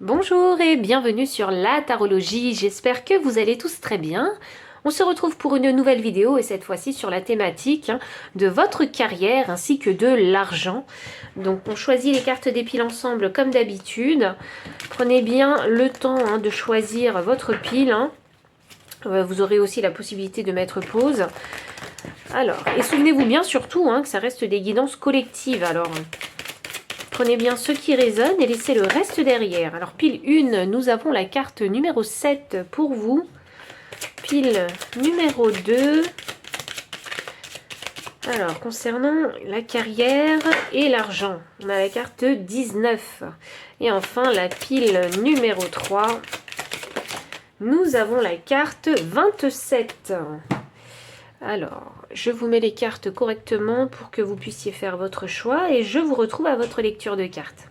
Bonjour et bienvenue sur la tarologie, j'espère que vous allez tous très bien. On se retrouve pour une nouvelle vidéo et cette fois-ci sur la thématique de votre carrière ainsi que de l'argent. Donc on choisit les cartes des piles ensemble comme d'habitude. Prenez bien le temps de choisir votre pile. Vous aurez aussi la possibilité de mettre pause. Alors, et souvenez-vous bien surtout que ça reste des guidances collectives. Alors, prenez bien ce qui résonne et laissez le reste derrière. Alors, pile 1, nous avons la carte numéro 7 pour vous. Pile numéro 2. Alors, concernant la carrière et l'argent, on a la carte 19. Et enfin, la pile numéro 3. Nous avons la carte 27. Alors, je vous mets les cartes correctement pour que vous puissiez faire votre choix et je vous retrouve à votre lecture de cartes.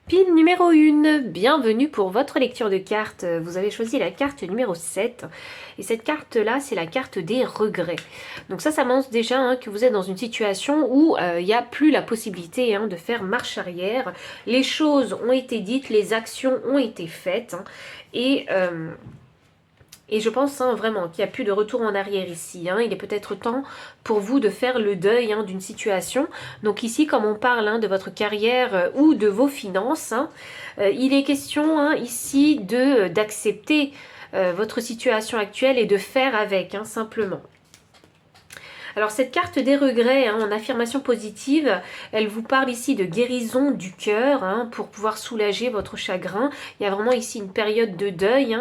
Pile numéro 1, bienvenue pour votre lecture de cartes. Vous avez choisi la carte numéro 7. Et cette carte-là, c'est la carte des regrets. Donc ça m'annonce déjà que vous êtes dans une situation où il n'y a plus la possibilité de faire marche arrière. Les choses ont été dites, les actions ont été faites. Et je pense vraiment qu'il n'y a plus de retour en arrière ici. Il est peut-être temps pour vous de faire le deuil d'une situation. Donc ici, comme on parle de votre carrière ou de vos finances, il est question ici d'accepter votre situation actuelle et de faire avec, simplement. Alors cette carte des regrets en affirmation positive, elle vous parle ici de guérison du cœur pour pouvoir soulager votre chagrin. Il y a vraiment ici une période de deuil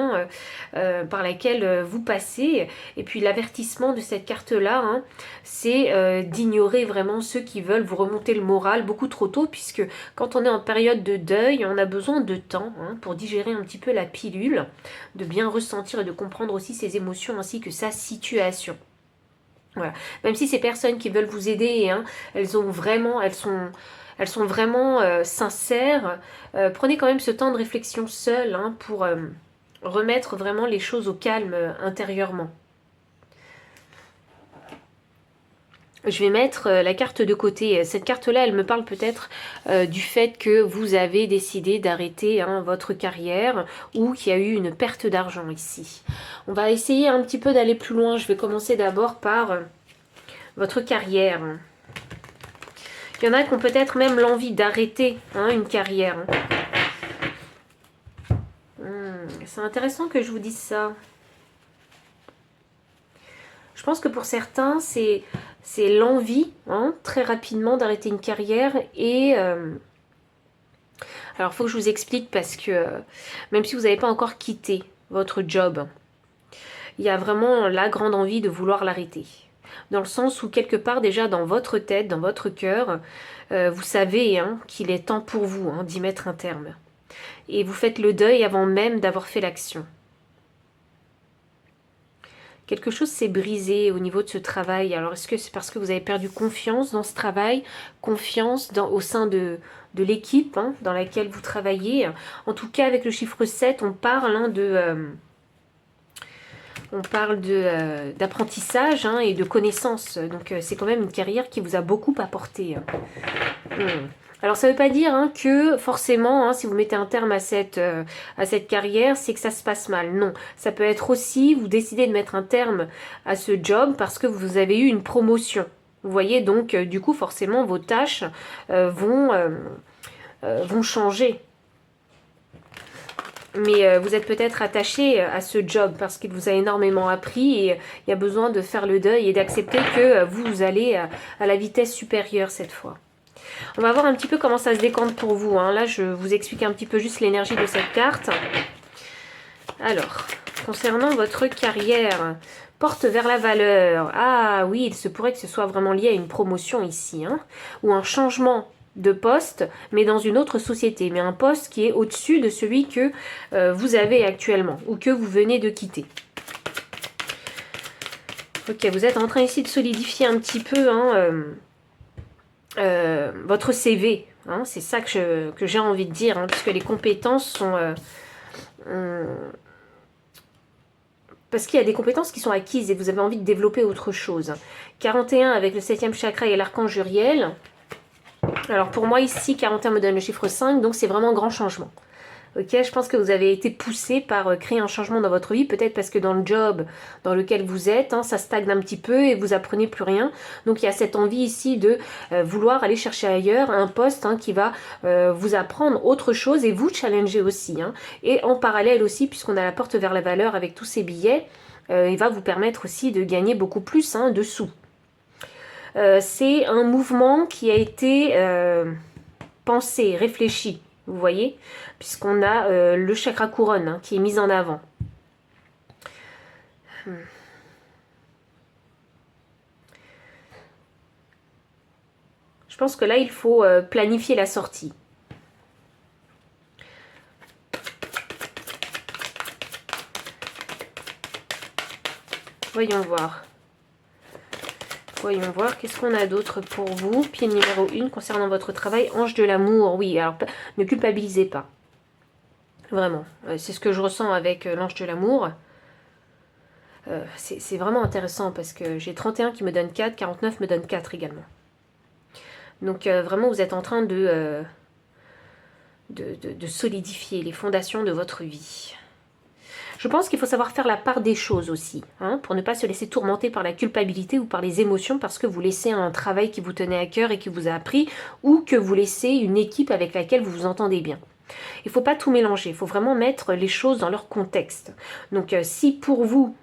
par laquelle vous passez. Et puis l'avertissement de cette carte-là, c'est d'ignorer vraiment ceux qui veulent vous remonter le moral beaucoup trop tôt, puisque quand on est en période de deuil, on a besoin de temps pour digérer un petit peu la pilule, de bien ressentir et de comprendre aussi ses émotions ainsi que sa situation. Voilà. Même si ces personnes qui veulent vous aider, elles sont vraiment sincères, prenez quand même ce temps de réflexion seul pour remettre vraiment les choses au calme intérieurement. Je vais mettre la carte de côté. Cette carte-là, elle me parle peut-être du fait que vous avez décidé d'arrêter votre carrière ou qu'il y a eu une perte d'argent ici. On va essayer un petit peu d'aller plus loin. Je vais commencer d'abord par votre carrière. Il y en a qui ont peut-être même l'envie d'arrêter une carrière. C'est intéressant que je vous dise ça. Je pense que pour certains, c'est l'envie, très rapidement, d'arrêter une carrière. Et alors, il faut que je vous explique parce que même si vous n'avez pas encore quitté votre job, il y a vraiment la grande envie de vouloir l'arrêter. Dans le sens où quelque part déjà dans votre tête, dans votre cœur, vous savez qu'il est temps pour vous d'y mettre un terme. Et vous faites le deuil avant même d'avoir fait l'action. Quelque chose s'est brisé au niveau de ce travail. Alors, est-ce que c'est parce que vous avez perdu confiance dans ce travail, confiance au sein de l'équipe dans laquelle vous travaillez? En tout cas, avec le chiffre 7, on parle d'apprentissage et de connaissances. Donc, c'est quand même une carrière qui vous a beaucoup apporté. Alors, ça ne veut pas dire que forcément, si vous mettez un terme à cette carrière, c'est que ça se passe mal. Non, ça peut être aussi, vous décidez de mettre un terme à ce job parce que vous avez eu une promotion. Vous voyez, donc, du coup, forcément, vos tâches vont changer. Mais vous êtes peut-être attaché à ce job parce qu'il vous a énormément appris et il y a besoin de faire le deuil et d'accepter que vous allez à la vitesse supérieure cette fois. On va voir un petit peu comment ça se décante pour vous. Là, je vous explique un petit peu juste l'énergie de cette carte. Alors, concernant votre carrière, porte vers la valeur. Ah oui, il se pourrait que ce soit vraiment lié à une promotion ici, ou un changement de poste, mais dans une autre société, mais un poste qui est au-dessus de celui que vous avez actuellement ou que vous venez de quitter. Ok, vous êtes en train ici de solidifier un petit peu votre CV. Hein, c'est ça que j'ai envie de dire, hein, puisque les compétences sont... parce qu'il y a des compétences qui sont acquises et vous avez envie de développer autre chose. 41 avec le 7e chakra et l'archange Uriel. Alors pour moi ici, 41 me donne le chiffre 5, donc c'est vraiment un grand changement. Ok, je pense que vous avez été poussé par créer un changement dans votre vie, peut-être parce que dans le job dans lequel vous êtes, hein, ça stagne un petit peu et vous apprenez plus rien. Donc il y a cette envie ici de vouloir aller chercher ailleurs un poste qui va vous apprendre autre chose et vous challenger aussi. Hein. Et en parallèle aussi, puisqu'on a la porte vers la valeur avec tous ces billets, il va vous permettre aussi de gagner beaucoup plus de sous. C'est un mouvement qui a été pensé, réfléchi. Vous voyez, puisqu'on a le chakra couronne qui est mis en avant. Je pense que là, il faut planifier la sortie. Voyons voir. Voyons voir, qu'est-ce qu'on a d'autre pour vous? Pied numéro 1, concernant votre travail, ange de l'amour. Oui, alors ne culpabilisez pas. Vraiment, c'est ce que je ressens avec l'ange de l'amour. C'est vraiment intéressant parce que j'ai 31 qui me donne 4, 49 me donne 4 également. Donc vraiment, vous êtes en train de solidifier les fondations de votre vie. Je pense qu'il faut savoir faire la part des choses aussi, pour ne pas se laisser tourmenter par la culpabilité ou par les émotions parce que vous laissez un travail qui vous tenait à cœur et qui vous a appris, ou que vous laissez une équipe avec laquelle vous vous entendez bien. Il ne faut pas tout mélanger, il faut vraiment mettre les choses dans leur contexte. Donc si pour vous,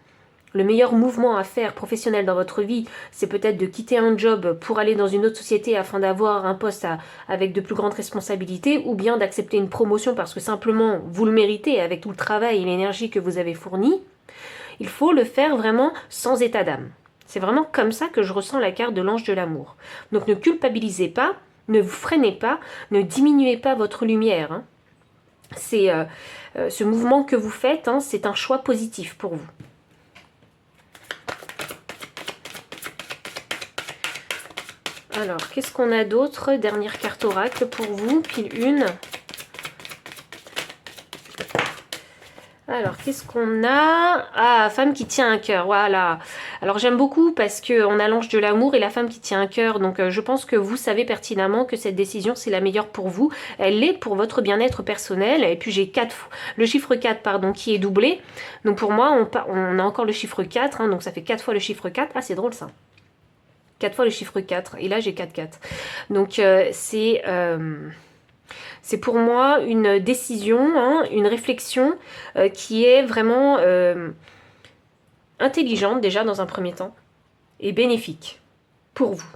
le meilleur mouvement à faire professionnel dans votre vie, c'est peut-être de quitter un job pour aller dans une autre société afin d'avoir un poste avec de plus grandes responsabilités, ou bien d'accepter une promotion parce que simplement vous le méritez avec tout le travail et l'énergie que vous avez fourni, il faut le faire vraiment sans état d'âme. C'est vraiment comme ça que je ressens la carte de l'ange de l'amour. Donc ne culpabilisez pas, ne vous freinez pas, ne diminuez pas votre lumière. C'est ce mouvement que vous faites, c'est un choix positif pour vous. Alors, qu'est-ce qu'on a d'autre? Dernière carte oracle pour vous, pile 1. Alors, qu'est-ce qu'on a? Ah, femme qui tient un cœur, voilà. Alors, j'aime beaucoup parce qu'on a l'ange de l'amour et la femme qui tient un cœur. Donc, je pense que vous savez pertinemment que cette décision, c'est la meilleure pour vous. Elle l'est pour votre bien-être personnel. Et puis, j'ai le chiffre 4, pardon, qui est doublé. Donc, pour moi, on a encore le chiffre 4. Donc, ça fait 4 fois le chiffre 4. Ah, c'est drôle, ça. 4 fois le chiffre 4. Et là, j'ai 4, 4. Donc, c'est pour moi une décision, une réflexion qui est vraiment intelligente déjà dans un premier temps et bénéfique pour vous.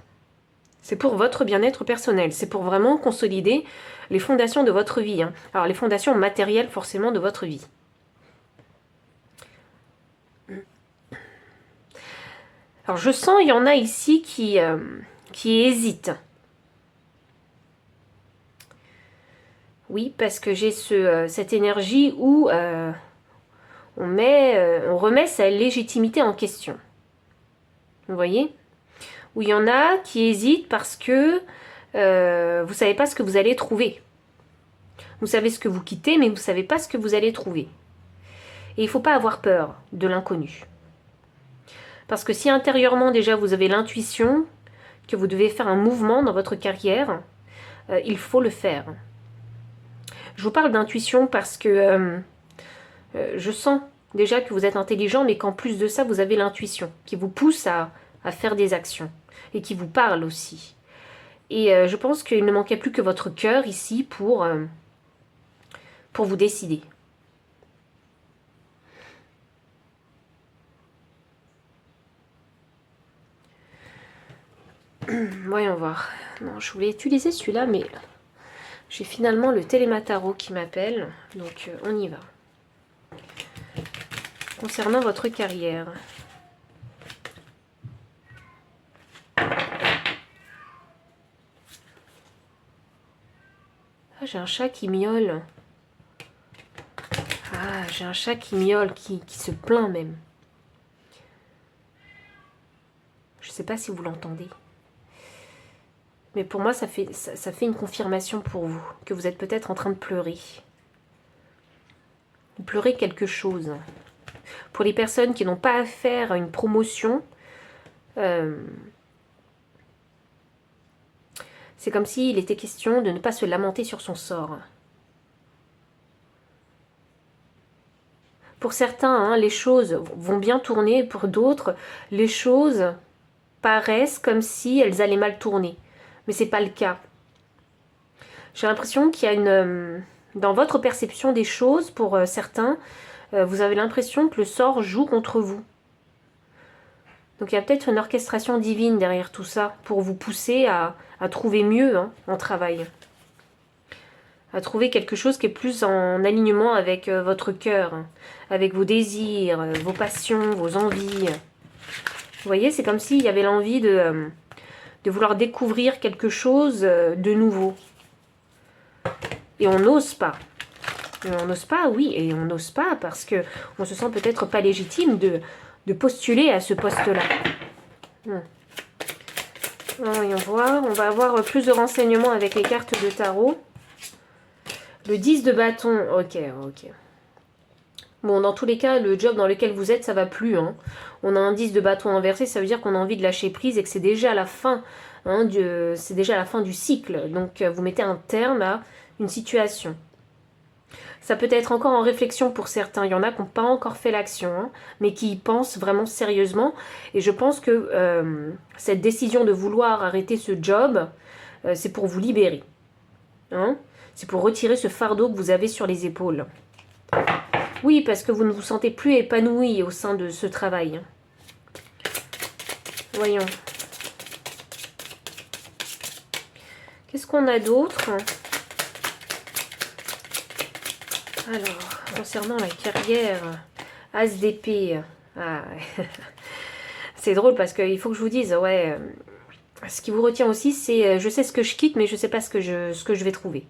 C'est pour votre bien-être personnel. C'est pour vraiment consolider les fondations de votre vie. Alors les fondations matérielles forcément de votre vie. Alors je sens, il y en a ici qui hésitent. Oui, parce que j'ai cette énergie où on remet sa légitimité en question. Vous voyez? Où il y en a qui hésitent parce que vous ne savez pas ce que vous allez trouver. Vous savez ce que vous quittez, mais vous ne savez pas ce que vous allez trouver. Et il ne faut pas avoir peur de l'inconnu. Parce que si intérieurement déjà vous avez l'intuition que vous devez faire un mouvement dans votre carrière, il faut le faire. Je vous parle d'intuition parce que je sens déjà que vous êtes intelligent, mais qu'en plus de ça, vous avez l'intuition qui vous pousse à faire des actions et qui vous parle aussi. Et je pense qu'il ne manquait plus que votre cœur ici pour vous décider. Voyons voir. Non, je voulais utiliser celui-là, mais j'ai finalement le Télémataro qui m'appelle, donc on y va. Concernant votre carrière. Ah, j'ai un chat qui miaule. Ah, j'ai un chat qui miaule, qui se plaint même. Je ne sais pas si vous l'entendez. Mais pour moi, ça fait une confirmation pour vous, que vous êtes peut-être en train de pleurer. Vous pleurez quelque chose. Pour les personnes qui n'ont pas affaire à une promotion, c'est comme s'il était question de ne pas se lamenter sur son sort. Pour certains, hein, les choses vont bien tourner. Pour d'autres, les choses paraissent comme si elles allaient mal tourner. Mais ce n'est pas le cas. J'ai l'impression qu'il y a une... Dans votre perception des choses, pour certains, vous avez l'impression que le sort joue contre vous. Donc il y a peut-être une orchestration divine derrière tout ça, pour vous pousser à trouver mieux en travail. À trouver quelque chose qui est plus en alignement avec votre cœur, avec vos désirs, vos passions, vos envies. Vous voyez, c'est comme s'il y avait l'envie de vouloir découvrir quelque chose de nouveau. Et on n'ose pas. Et on n'ose pas, oui, et on n'ose pas parce qu'on se sent peut-être pas légitime de postuler à ce poste-là. Voyons voir, on va avoir plus de renseignements avec les cartes de tarot. Le 10 de bâton, ok. Bon, dans tous les cas, le job dans lequel vous êtes, ça va plus. On a un 10 de bâton inversé, ça veut dire qu'on a envie de lâcher prise et que c'est déjà la fin. C'est déjà la fin du cycle. Donc, vous mettez un terme à une situation. Ça peut être encore en réflexion pour certains. Il y en a qui n'ont pas encore fait l'action, mais qui y pensent vraiment sérieusement. Et je pense que cette décision de vouloir arrêter ce job, c'est pour vous libérer. C'est pour retirer ce fardeau que vous avez sur les épaules. Oui, parce que vous ne vous sentez plus épanoui au sein de ce travail. Voyons. Qu'est-ce qu'on a d'autre? Alors, concernant la carrière, As d'épée. Ah, c'est drôle parce qu'il faut que je vous dise, ouais, ce qui vous retient aussi, c'est je sais ce que je quitte, mais je ne sais pas ce que je vais trouver.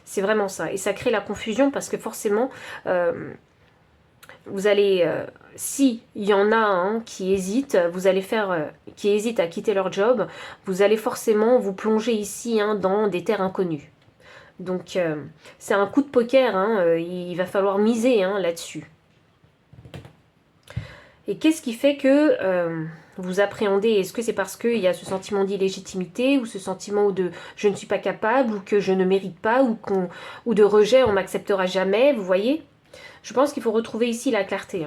C'est vraiment ça. Et ça crée la confusion parce que forcément, vous allez, si il y en a qui hésitent, qui hésitent à quitter leur job, vous allez forcément vous plonger ici dans des terres inconnues. Donc, c'est un coup de poker, il va falloir miser là-dessus. Et qu'est-ce qui fait que vous appréhendez? Est-ce que c'est parce qu'il y a ce sentiment d'illégitimité ou ce sentiment de je ne suis pas capable ou que je ne mérite pas ou de rejet, on m'acceptera jamais, vous voyez? Je pense qu'il faut retrouver ici la clarté.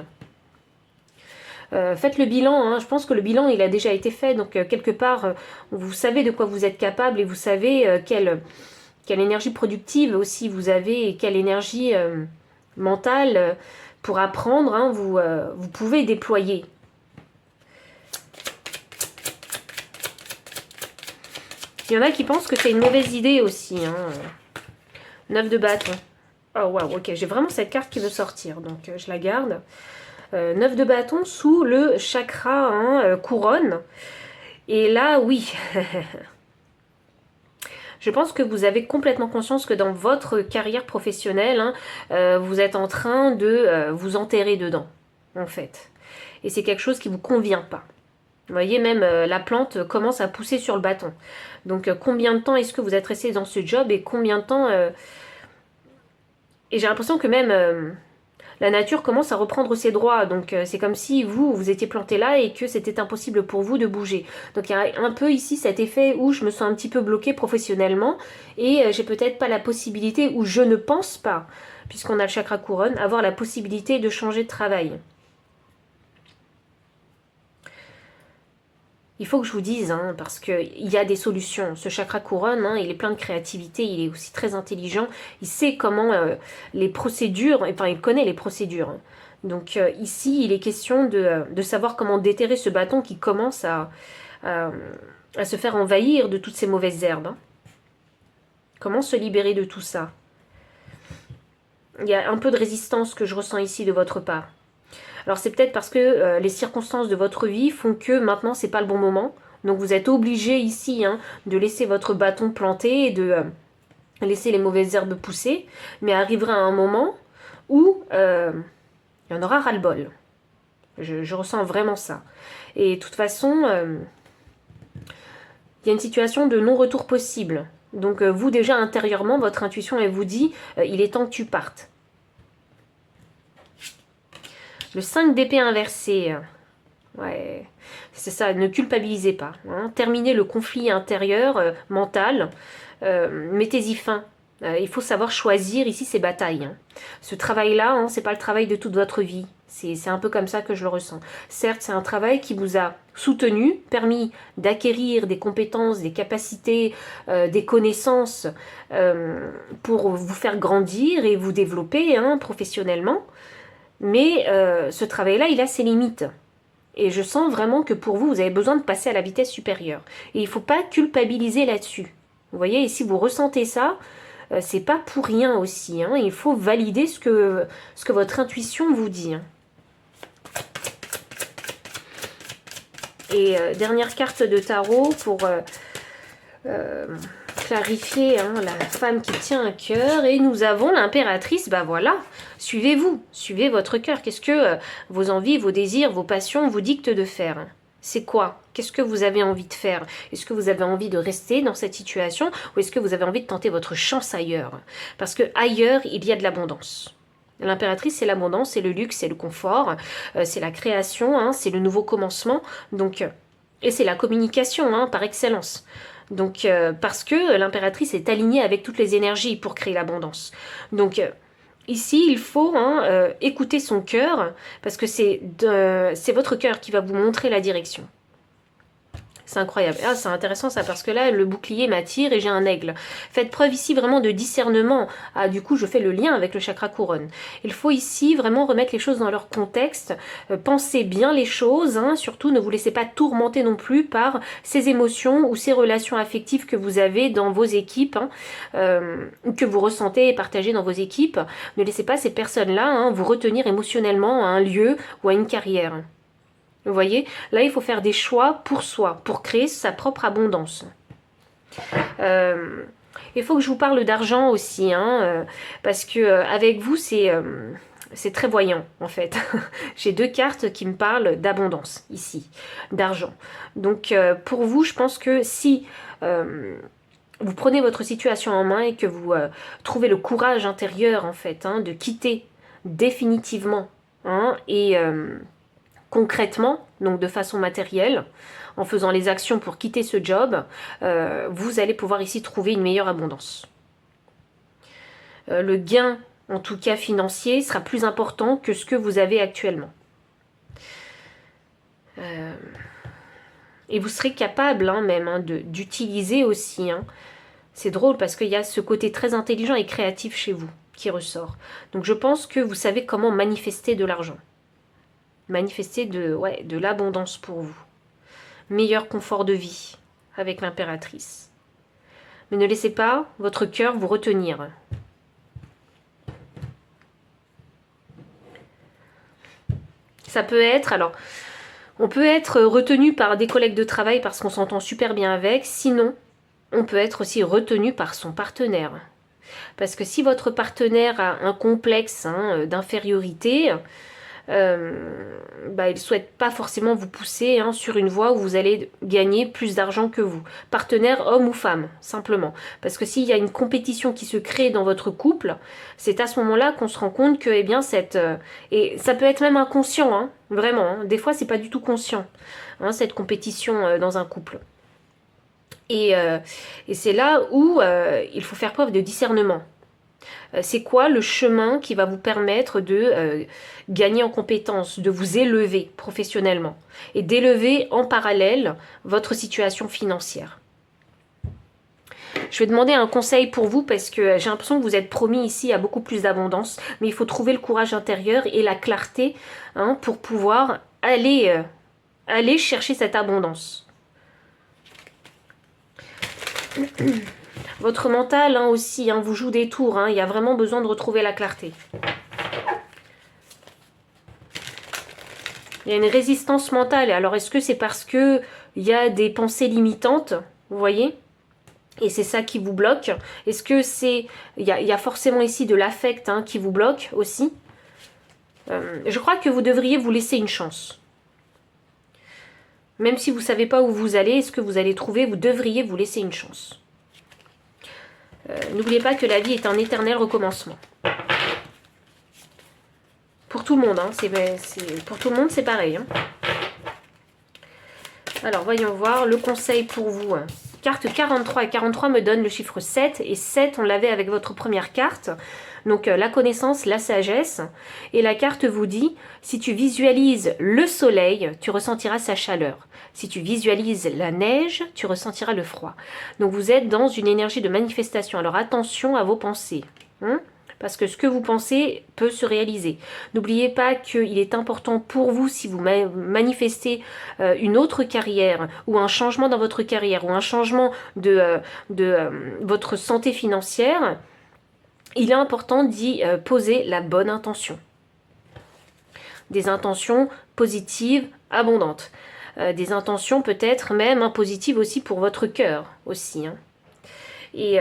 Faites le bilan, je pense que le bilan il a déjà été fait, donc quelque part vous savez de quoi vous êtes capable et vous savez quelle énergie productive aussi vous avez et quelle énergie mentale pour apprendre, vous pouvez déployer. Il y en a qui pensent que c'est une mauvaise idée aussi. 9 de bâton. Oh waouh, ok, j'ai vraiment cette carte qui veut sortir, donc je la garde. 9 de bâton sous le chakra couronne. Et là, oui. Je pense que vous avez complètement conscience que dans votre carrière professionnelle, vous êtes en train de vous enterrer dedans, en fait. Et c'est quelque chose qui ne vous convient pas. Vous voyez, même la plante commence à pousser sur le bâton. Donc, combien de temps est-ce que vous êtes resté dans ce job et combien de temps... Et j'ai l'impression que même la nature commence à reprendre ses droits. Donc, c'est comme si vous étiez planté là et que c'était impossible pour vous de bouger. Donc, il y a un peu ici cet effet où je me sens un petit peu bloquée professionnellement et j'ai peut-être pas la possibilité, ou je ne pense pas, puisqu'on a le chakra couronne, avoir la possibilité de changer de travail. Il faut que je vous dise, parce qu'il y a des solutions. Ce chakra couronne, il est plein de créativité, il est aussi très intelligent. Il sait comment les procédures, enfin il connaît les procédures. Donc ici, il est question de savoir comment déterrer ce bâton qui commence à se faire envahir de toutes ces mauvaises herbes. Comment se libérer de tout ça? Il y a un peu de résistance que je ressens ici de votre part. Alors c'est peut-être parce que les circonstances de votre vie font que maintenant c'est pas le bon moment. Donc vous êtes obligé ici de laisser votre bâton planté et laisser les mauvaises herbes pousser, mais arrivera un moment où il y en aura ras-le-bol. Je ressens vraiment ça. Et de toute façon, il y a une situation de non-retour possible. Donc vous déjà intérieurement, votre intuition, elle vous dit, il est temps que tu partes. Le 5 d'épée inversé, ouais, c'est ça, ne culpabilisez pas. Hein. Terminez le conflit intérieur, mental, mettez-y fin. Il faut savoir choisir ici ses batailles. Hein. Ce travail-là, hein, c'est pas le travail de toute votre vie. C'est un peu comme ça que je le ressens. Certes, c'est un travail qui vous a soutenu, permis d'acquérir des compétences, des capacités, des connaissances pour vous faire grandir et vous développer hein, professionnellement. Mais ce travail-là, il a ses limites. Et je sens vraiment que pour vous, vous avez besoin de passer à la vitesse supérieure. Et il ne faut pas culpabiliser là-dessus. Vous voyez, et si vous ressentez ça, c'est pas pour rien aussi. Hein. Il faut valider ce que votre intuition vous dit. Hein. Et dernière carte de tarot pour clarifier hein, la femme qui tient un cœur. Et nous avons l'impératrice, bah voilà, suivez-vous, suivez votre cœur. Qu'est-ce que vos envies, vos désirs, vos passions vous dictent de faire? C'est quoi? Qu'est-ce que vous avez envie de faire? Est-ce que vous avez envie de rester dans cette situation ou est-ce que vous avez envie de tenter votre chance ailleurs? Parce que ailleurs, il y a de l'abondance. L'impératrice, c'est l'abondance, c'est le luxe, c'est le confort, c'est la création, hein, c'est le nouveau commencement. Donc, et c'est la communication hein, par excellence. Donc, parce que l'impératrice est alignée avec toutes les énergies pour créer l'abondance. Donc, ici, il faut hein, écouter son cœur, parce que c'est votre cœur qui va vous montrer la direction. C'est incroyable. Ah, c'est intéressant ça, parce que là, le bouclier m'attire et j'ai un aigle. Faites preuve ici vraiment de discernement. Ah, du coup, je fais le lien avec le chakra couronne. Il faut ici vraiment remettre les choses dans leur contexte. Pensez bien les choses, hein. Surtout, ne vous laissez pas tourmenter non plus par ces émotions ou ces relations affectives que vous avez dans vos équipes, hein, que vous ressentez et partagez dans vos équipes. Ne laissez pas ces personnes-là hein, vous retenir émotionnellement à un lieu ou à une carrière. Vous voyez, là il faut faire des choix pour soi, pour créer sa propre abondance. Il faut que je vous parle d'argent aussi, hein, parce que avec vous c'est très voyant en fait. J'ai deux cartes qui me parlent d'abondance ici, d'argent. Donc pour vous, je pense que si vous prenez votre situation en main et que vous trouvez le courage intérieur en fait, hein, de quitter définitivement hein, et concrètement, donc de façon matérielle, en faisant les actions pour quitter ce job, vous allez pouvoir ici trouver une meilleure abondance. Le gain, en tout cas financier, sera plus important que ce que vous avez actuellement. Et vous serez capable hein, même hein, d'utiliser aussi. Hein. C'est drôle parce qu'il y a ce côté très intelligent et créatif chez vous qui ressort. Donc je pense que vous savez comment manifester de l'argent. Manifester de l'abondance pour vous. Meilleur confort de vie avec l'impératrice. Mais ne laissez pas votre cœur vous retenir. Ça peut être, alors, on peut être retenu par des collègues de travail parce qu'on s'entend super bien avec. Sinon, on peut être aussi retenu par son partenaire. Parce que si votre partenaire a un complexe hein, d'infériorité, il ne souhaite pas forcément vous pousser hein, sur une voie où vous allez gagner plus d'argent que vous. Partenaire homme ou femme, simplement. Parce que s'il y a une compétition qui se crée dans votre couple, c'est à ce moment-là qu'on se rend compte que, eh bien, et ça peut être même inconscient, hein, vraiment. Hein, des fois, c'est pas du tout conscient, hein, cette compétition dans un couple. Et c'est là où il faut faire preuve de discernement. C'est quoi le chemin qui va vous permettre de gagner en compétences, de vous élever professionnellement et d'élever en parallèle votre situation financière. Je vais demander un conseil pour vous parce que j'ai l'impression que vous êtes promis ici à beaucoup plus d'abondance, mais il faut trouver le courage intérieur et la clarté hein, pour pouvoir aller chercher cette abondance. Votre mental hein, aussi hein, vous joue des tours, hein, il y a vraiment besoin de retrouver la clarté. Il y a une résistance mentale, alors est-ce que c'est parce qu'il y a des pensées limitantes, vous voyez? Et c'est ça qui vous bloque. Est-ce que c'est... Il y a forcément ici de l'affect hein, qui vous bloque aussi. Je crois que vous devriez vous laisser une chance. Même si vous ne savez pas où vous allez, ce que vous allez trouver, vous devriez vous laisser une chance. N'oubliez pas que la vie est un éternel recommencement. Pour tout le monde, hein, pour tout le monde, c'est pareil. Hein. Alors, voyons voir le conseil pour vous. Hein. Carte 43 et 43 me donnent le chiffre 7. Et 7, on l'avait avec votre première carte. Donc, la connaissance, la sagesse. Et la carte vous dit, si tu visualises le soleil, tu ressentiras sa chaleur. Si tu visualises la neige, tu ressentiras le froid. Donc, vous êtes dans une énergie de manifestation. Alors, attention à vos pensées. Hein, parce que ce que vous pensez peut se réaliser. N'oubliez pas qu'il est important pour vous, si vous manifestez une autre carrière, ou un changement dans votre carrière, ou un changement de votre santé financière, il est important d'y poser la bonne intention. Des intentions positives, abondantes. Des intentions peut-être même positives aussi pour votre cœur, aussi. Hein. Et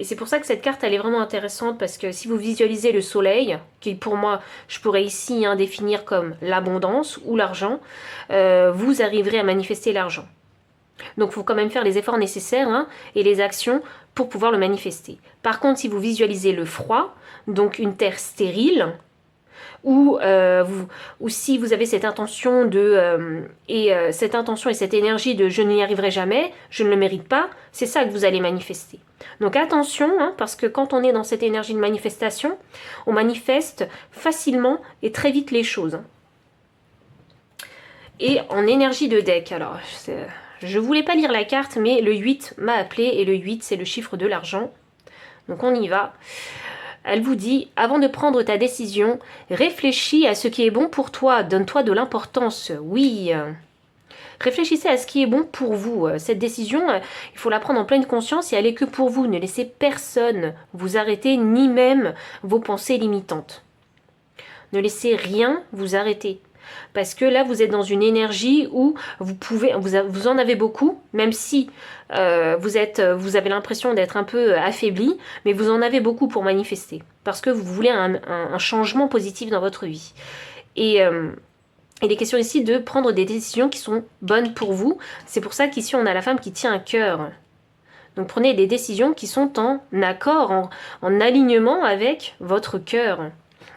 c'est pour ça que cette carte, elle est vraiment intéressante, parce que si vous visualisez le soleil, qui pour moi, je pourrais ici définir comme l'abondance ou l'argent, vous arriverez à manifester l'argent. Donc il faut quand même faire les efforts nécessaires et les actions pour pouvoir le manifester. Par contre, si vous visualisez le froid, donc une terre stérile, ou si vous avez cette intention cette intention et cette énergie de je n'y arriverai jamais, je ne le mérite pas, c'est ça que vous allez manifester. Donc attention, parce que quand on est dans cette énergie de manifestation, on manifeste facilement et très vite les choses. Et en énergie de deck, alors je voulais pas lire la carte, mais le 8 m'a appelé, et le 8 c'est le chiffre de l'argent. Donc on y va. Elle vous dit, avant de prendre ta décision, réfléchis à ce qui est bon pour toi, donne-toi de l'importance. Oui, réfléchissez à ce qui est bon pour vous. Cette décision, il faut la prendre en pleine conscience et elle est que pour vous. Ne laissez personne vous arrêter, ni même vos pensées limitantes. Ne laissez rien vous arrêter. Parce que là, vous êtes dans une énergie où vous en avez beaucoup, même si vous avez l'impression d'être un peu affaibli, mais vous en avez beaucoup pour manifester. Parce que vous voulez un changement positif dans votre vie. Et il est question ici de prendre des décisions qui sont bonnes pour vous. C'est pour ça qu'ici, on a la femme qui tient un cœur. Donc prenez des décisions qui sont en accord, en alignement avec votre cœur.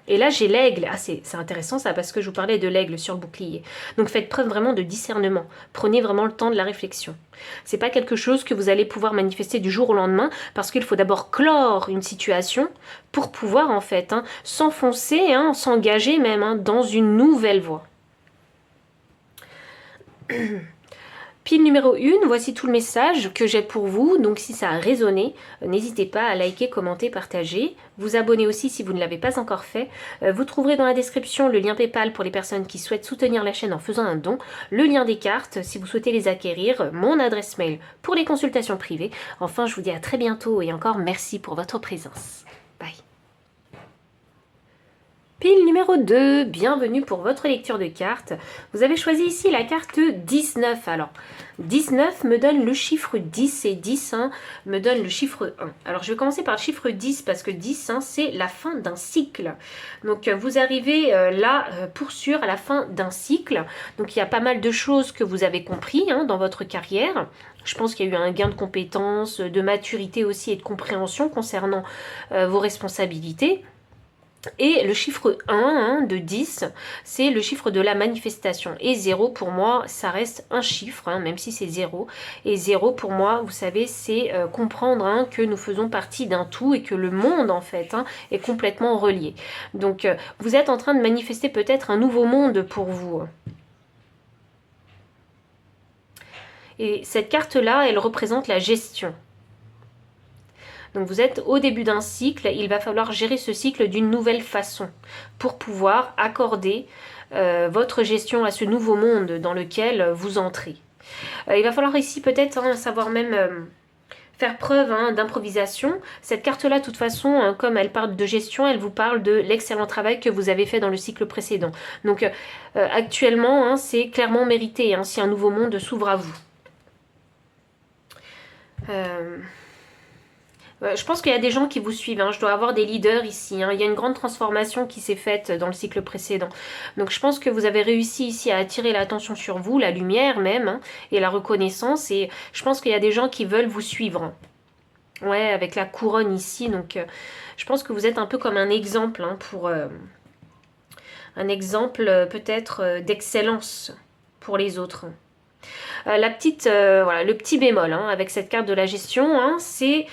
Et là, j'ai l'aigle. Ah, c'est intéressant ça, parce que je vous parlais de l'aigle sur le bouclier. Donc faites preuve vraiment de discernement. Prenez vraiment le temps de la réflexion. C'est pas quelque chose que vous allez pouvoir manifester du jour au lendemain, parce qu'il faut d'abord clore une situation pour pouvoir en fait s'enfoncer, s'engager même dans une nouvelle voie. Pile numéro 1, voici tout le message que j'ai pour vous. Donc si ça a résonné, n'hésitez pas à liker, commenter, partager. Vous abonner aussi si vous ne l'avez pas encore fait. Vous trouverez dans la description le lien PayPal pour les personnes qui souhaitent soutenir la chaîne en faisant un don. Le lien des cartes si vous souhaitez les acquérir. Mon adresse mail pour les consultations privées. Enfin, je vous dis à très bientôt et encore merci pour votre présence. Bye. Pile numéro 2, bienvenue pour votre lecture de cartes. Vous avez choisi ici la carte 19. Alors, 19 me donne le chiffre 10 et 10 me donne le chiffre 1. Alors, je vais commencer par le chiffre 10 parce que 10, c'est la fin d'un cycle. Donc, vous arrivez là, pour sûr, à la fin d'un cycle. Donc, il y a pas mal de choses que vous avez compris dans votre carrière. Je pense qu'il y a eu un gain de compétences, de maturité aussi et de compréhension concernant vos responsabilités. Et le chiffre 1 de 10, c'est le chiffre de la manifestation. Et 0 pour moi, ça reste un chiffre, même si c'est 0. Et 0 pour moi, vous savez, c'est comprendre que nous faisons partie d'un tout et que le monde en fait est complètement relié. Donc vous êtes en train de manifester peut-être un nouveau monde pour vous. Et cette carte-là, elle représente la gestion. Donc vous êtes au début d'un cycle, il va falloir gérer ce cycle d'une nouvelle façon pour pouvoir accorder votre gestion à ce nouveau monde dans lequel vous entrez. Il va falloir ici peut-être savoir même faire preuve d'improvisation. Cette carte-là, de toute façon, comme elle parle de gestion, elle vous parle de l'excellent travail que vous avez fait dans le cycle précédent. Donc actuellement, c'est clairement mérité si un nouveau monde s'ouvre à vous. Je pense qu'il y a des gens qui vous suivent, hein. Je dois avoir des leaders ici, hein. Il y a une grande transformation qui s'est faite dans le cycle précédent. Donc je pense que vous avez réussi ici à attirer l'attention sur vous, la lumière même, hein, et la reconnaissance. Et je pense qu'il y a des gens qui veulent vous suivre, hein. Ouais, avec la couronne ici. Donc je pense que vous êtes un peu comme un exemple, hein, pour un exemple peut-être d'excellence pour les autres. Voilà, le petit bémol, hein, avec cette carte de la gestion, hein, c'est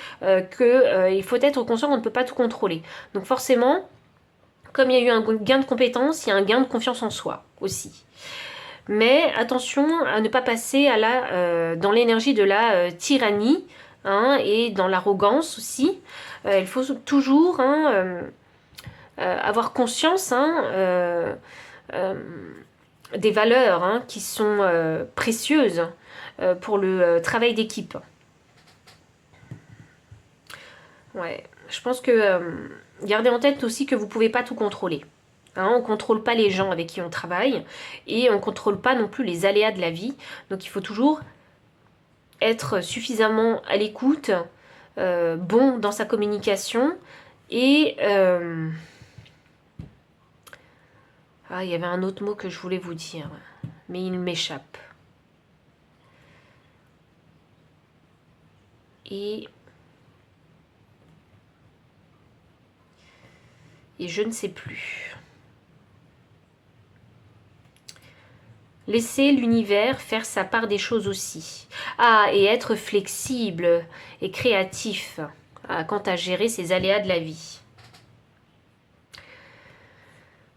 qu'il faut être conscient qu'on ne peut pas tout contrôler. Donc forcément, comme il y a eu un gain de compétence, il y a un gain de confiance en soi aussi. Mais attention à ne pas passer dans l'énergie de la tyrannie, hein, et dans l'arrogance aussi. Il faut toujours, hein, avoir conscience, hein, des valeurs, hein, qui sont précieuses pour le travail d'équipe. Ouais, je pense que gardez en tête aussi que vous ne pouvez pas tout contrôler. Hein, on ne contrôle pas les gens avec qui on travaille et on ne contrôle pas non plus les aléas de la vie. Donc il faut toujours être suffisamment à l'écoute, bon dans sa communication et... Ah, il y avait un autre mot que je voulais vous dire, mais il m'échappe. Et je ne sais plus. Laisser l'univers faire sa part des choses aussi. Ah, et être flexible et créatif quant à gérer ces aléas de la vie.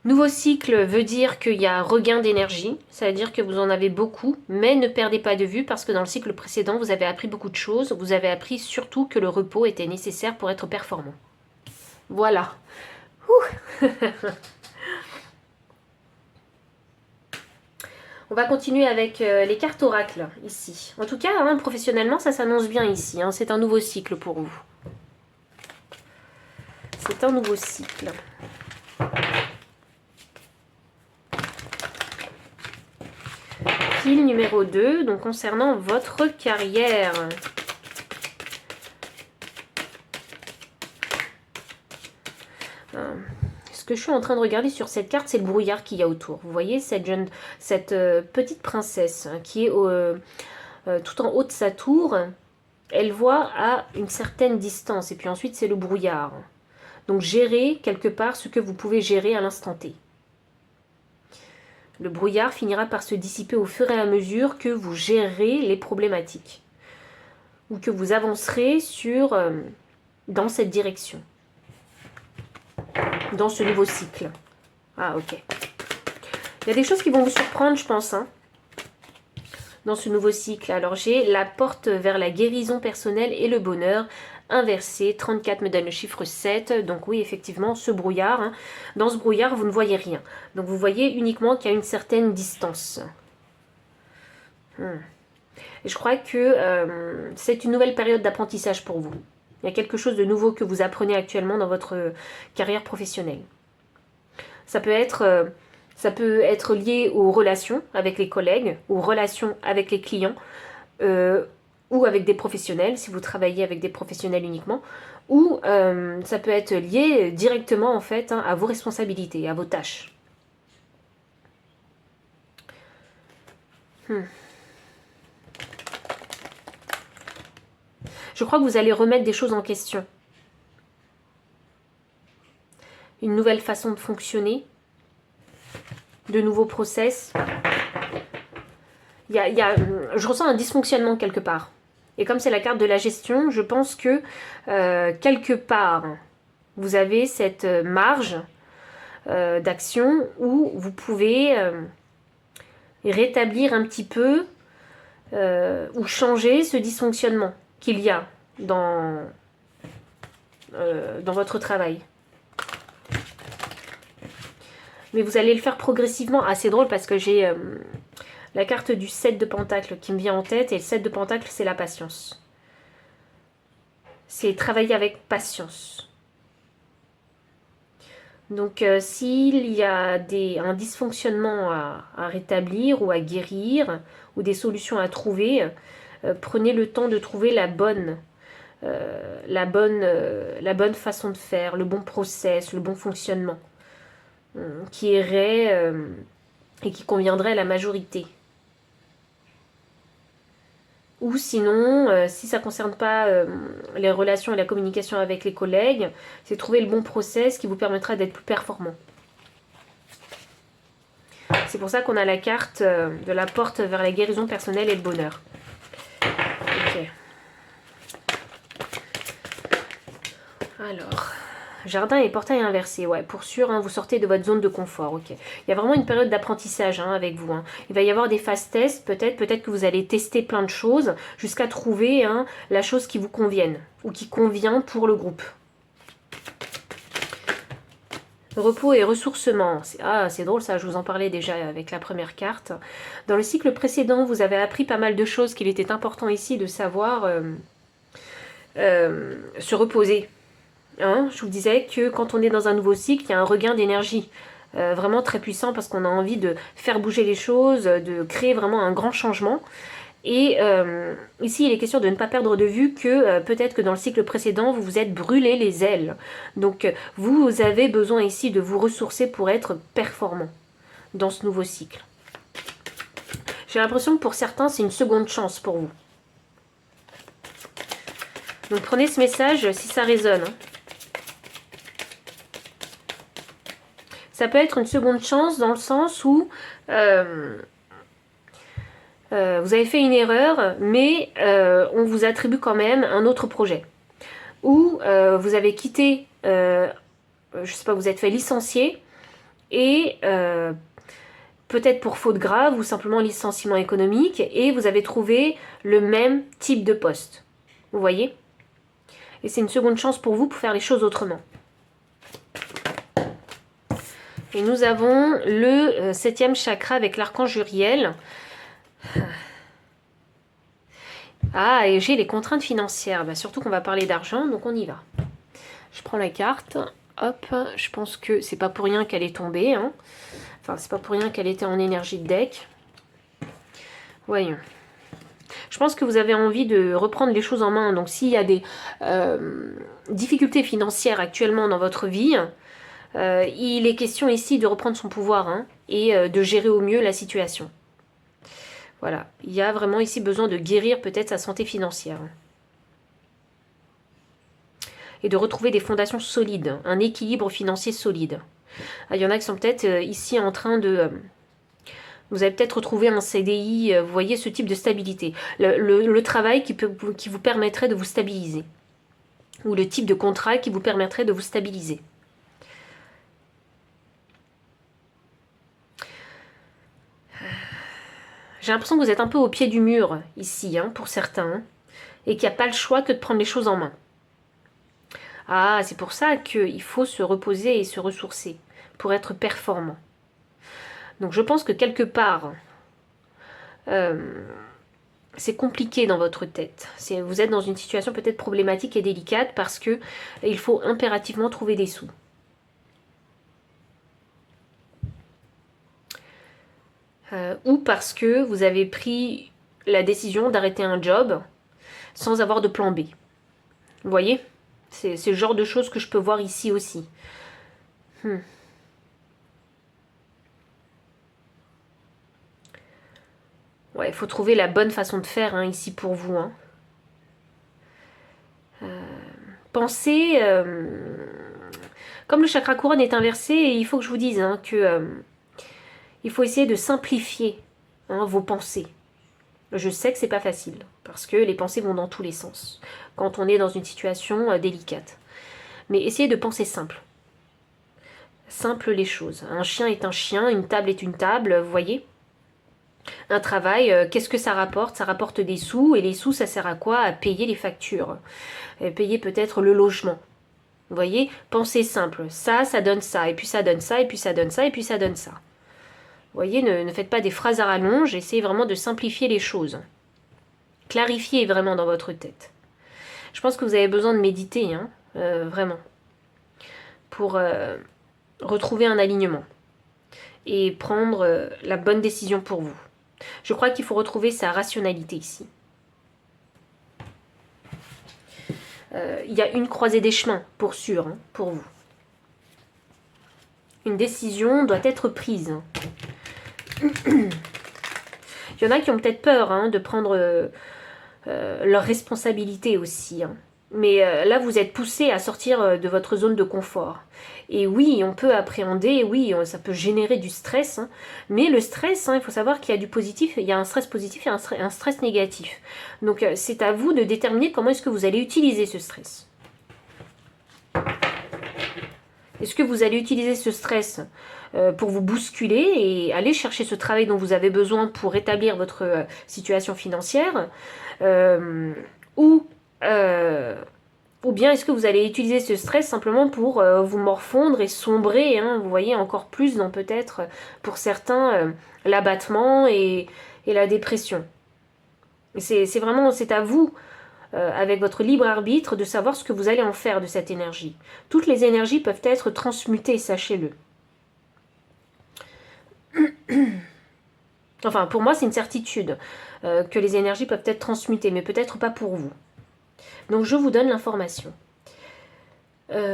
Nouveau cycle veut dire qu'il y a un regain d'énergie, ça veut dire que vous en avez beaucoup, mais ne perdez pas de vue parce que dans le cycle précédent, vous avez appris beaucoup de choses, vous avez appris surtout que le repos était nécessaire pour être performant. Voilà. On va continuer avec les cartes oracles ici. En tout cas, hein, professionnellement, ça s'annonce bien ici, hein, c'est un nouveau cycle pour vous. C'est un nouveau cycle. Pile numéro 2, donc concernant votre carrière. Ce que je suis en train de regarder sur cette carte, c'est le brouillard qu'il y a autour. Vous voyez cette petite princesse, hein, qui est tout en haut de sa tour. Elle voit à une certaine distance. Et puis ensuite, c'est le brouillard. Donc gérez quelque part ce que vous pouvez gérer à l'instant T. Le brouillard finira par se dissiper au fur et à mesure que vous gérez les problématiques. Ou que vous avancerez dans cette direction. Dans ce nouveau cycle. Ah, ok. Il y a des choses qui vont vous surprendre, je pense, hein, dans ce nouveau cycle. Alors, j'ai la porte vers la guérison personnelle et le bonheur inversé. 34 me donne le chiffre 7. Donc oui, effectivement, ce brouillard. Hein, dans ce brouillard, vous ne voyez rien. Donc, vous voyez uniquement qu'il y a une certaine distance. Et je crois que c'est une nouvelle période d'apprentissage pour vous. Il y a quelque chose de nouveau que vous apprenez actuellement dans votre carrière professionnelle. Ça peut être lié aux relations avec les collègues, aux relations avec les clients, ou avec des professionnels, si vous travaillez avec des professionnels uniquement, ou ça peut être lié directement en fait, hein, à vos responsabilités, à vos tâches. Je crois que vous allez remettre des choses en question. Une nouvelle façon de fonctionner, de nouveaux process. Je ressens un dysfonctionnement quelque part. Et comme c'est la carte de la gestion, je pense que quelque part, vous avez cette marge d'action où vous pouvez rétablir un petit peu ou changer ce dysfonctionnement qu'il y a dans votre travail. Mais vous allez le faire progressivement. Ah, c'est drôle parce que j'ai la carte du 7 de Pentacle qui me vient en tête. Et le 7 de Pentacle, c'est la patience. C'est travailler avec patience. Donc, s'il y a un dysfonctionnement à rétablir ou à guérir, ou des solutions à trouver, prenez le temps de trouver la bonne la bonne façon de faire, le bon process, le bon fonctionnement, qui irait et qui conviendrait à la majorité. Ou sinon, si ça ne concerne pas les relations et la communication avec les collègues, c'est trouver le bon process qui vous permettra d'être plus performant. C'est pour ça qu'on a la carte de la porte vers la guérison personnelle et le bonheur. Ok. Alors, jardin et portail inversé, ouais, pour sûr, hein, vous sortez de votre zone de confort, ok. Il y a vraiment une période d'apprentissage hein, avec vous. Hein. Il va y avoir des phases tests, peut-être que vous allez tester plein de choses jusqu'à trouver hein, la chose qui vous convienne ou qui convient pour le groupe. Repos et ressourcement. C'est drôle ça, je vous en parlais déjà avec la première carte. Dans le cycle précédent, vous avez appris pas mal de choses qu'il était important ici de savoir se reposer. Hein, je vous disais que quand on est dans un nouveau cycle, il y a un regain d'énergie vraiment très puissant parce qu'on a envie de faire bouger les choses, de créer vraiment un grand changement. Et ici, il est question de ne pas perdre de vue que peut-être que dans le cycle précédent, vous vous êtes brûlé les ailes. Donc, vous avez besoin ici de vous ressourcer pour être performant dans ce nouveau cycle. J'ai l'impression que pour certains, c'est une seconde chance pour vous. Donc, prenez ce message si ça résonne. Hein. Ça peut être une seconde chance dans le sens où vous avez fait une erreur, mais on vous attribue quand même un autre projet. Ou vous avez quitté, je sais pas, vous êtes fait licencier, et peut-être pour faute grave, ou simplement licenciement économique, et vous avez trouvé le même type de poste. Vous voyez? Et c'est une seconde chance pour vous pour faire les choses autrement. Et nous avons le 7e chakra avec l'archange Uriel. Ah, et j'ai les contraintes financières. Bah, surtout qu'on va parler d'argent, donc on y va. Je prends la carte. Hop, je pense que c'est pas pour rien qu'elle est tombée. Hein. Enfin, c'est pas pour rien qu'elle était en énergie de deck. Voyons. Je pense que vous avez envie de reprendre les choses en main. Donc s'il y a des difficultés financières actuellement dans votre vie, il est question ici de reprendre son pouvoir hein, et de gérer au mieux la situation. Voilà, il y a vraiment ici besoin de guérir peut-être sa santé financière. Et de retrouver des fondations solides, un équilibre financier solide. Il y en a qui sont peut-être ici en train de... Vous allez peut-être retrouver un CDI, vous voyez ce type de stabilité. Le travail qui vous permettrait de vous stabiliser. Ou le type de contrat qui vous permettrait de vous stabiliser. J'ai l'impression que vous êtes un peu au pied du mur ici, hein, pour certains. Hein, et qu'il n'y a pas le choix que de prendre les choses en main. Ah, c'est pour ça qu'il faut se reposer et se ressourcer pour être performant. Donc je pense que quelque part, c'est compliqué dans votre tête. Vous êtes dans une situation peut-être problématique et délicate parce que il faut impérativement trouver des sous. Ou parce que vous avez pris la décision d'arrêter un job sans avoir de plan B. Vous voyez ? C'est le genre de choses que je peux voir ici aussi. Ouais, il faut trouver la bonne façon de faire hein, ici pour vous. Hein. Pensez... comme le chakra couronne est inversé, il faut que je vous dise hein, que... il faut essayer de simplifier hein, vos pensées. Je sais que c'est pas facile, parce que les pensées vont dans tous les sens, quand on est dans une situation délicate. Mais essayez de penser simple. Simple les choses. Un chien est un chien, une table est une table, vous voyez ? Un travail, qu'est-ce que ça rapporte ? Ça rapporte des sous, et les sous, ça sert à quoi ? À payer les factures. Payer peut-être le logement. Vous voyez ? Pensez simple. Ça donne ça, et puis ça donne ça, et puis ça donne ça, et puis ça donne ça. Vous voyez, ne faites pas des phrases à rallonge, essayez vraiment de simplifier les choses. Clarifiez vraiment dans votre tête. Je pense que vous avez besoin de méditer, hein, vraiment, pour retrouver un alignement et prendre la bonne décision pour vous. Je crois qu'il faut retrouver sa rationalité ici. il y a une croisée des chemins, pour sûr, hein, pour vous. Une décision doit être prise. Il y en a qui ont peut-être peur hein, de prendre leurs responsabilités aussi. Hein. Mais là, vous êtes poussé à sortir de votre zone de confort. Et oui, on peut appréhender, oui, ça peut générer du stress. Hein. Mais le stress, hein, il faut savoir qu'il y a du positif, il y a un stress positif et un stress négatif. Donc c'est à vous de déterminer comment est-ce que vous allez utiliser ce stress. Est-ce que vous allez utiliser ce stress pour vous bousculer et aller chercher ce travail dont vous avez besoin pour rétablir votre situation financière ou bien est-ce que vous allez utiliser ce stress simplement pour vous morfondre et sombrer, hein, vous voyez, encore plus dans peut-être, pour certains, l'abattement et la dépression. C'est vraiment, c'est à vous, avec votre libre arbitre, de savoir ce que vous allez en faire de cette énergie. Toutes les énergies peuvent être transmutées, sachez-le. Enfin, pour moi, c'est une certitude que les énergies peuvent être transmutées, mais peut-être pas pour vous. Donc, je vous donne l'information. Enfin,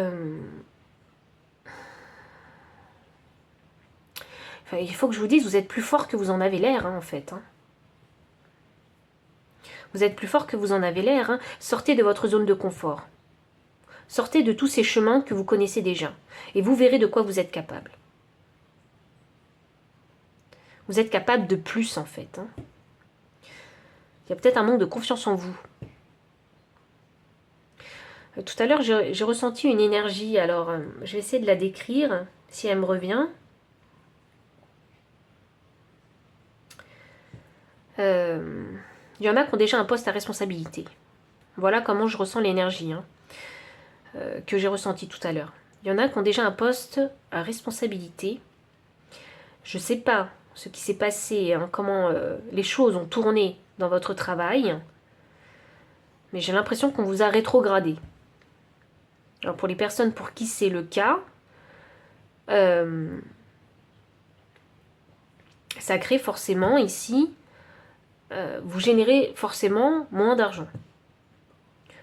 il faut que je vous dise, vous êtes plus fort que vous en avez l'air, hein, en fait. Hein. Vous êtes plus fort que vous en avez l'air. Hein. Sortez de votre zone de confort. Sortez de tous ces chemins que vous connaissez déjà. Et vous verrez de quoi vous êtes capable. Vous êtes capable de plus, en fait. Hein. Il y a peut-être un manque de confiance en vous. Tout à l'heure, j'ai ressenti une énergie. Alors, je vais essayer de la décrire, si elle me revient. Il y en a qui ont déjà un poste à responsabilité. Voilà comment je ressens l'énergie hein, que j'ai ressentie tout à l'heure. Il y en a qui ont déjà un poste à responsabilité. Je ne sais pas ce qui s'est passé, hein, comment les choses ont tourné dans votre travail, mais j'ai l'impression qu'on vous a rétrogradé. Alors pour les personnes pour qui c'est le cas, ça crée forcément ici, vous générez forcément moins d'argent.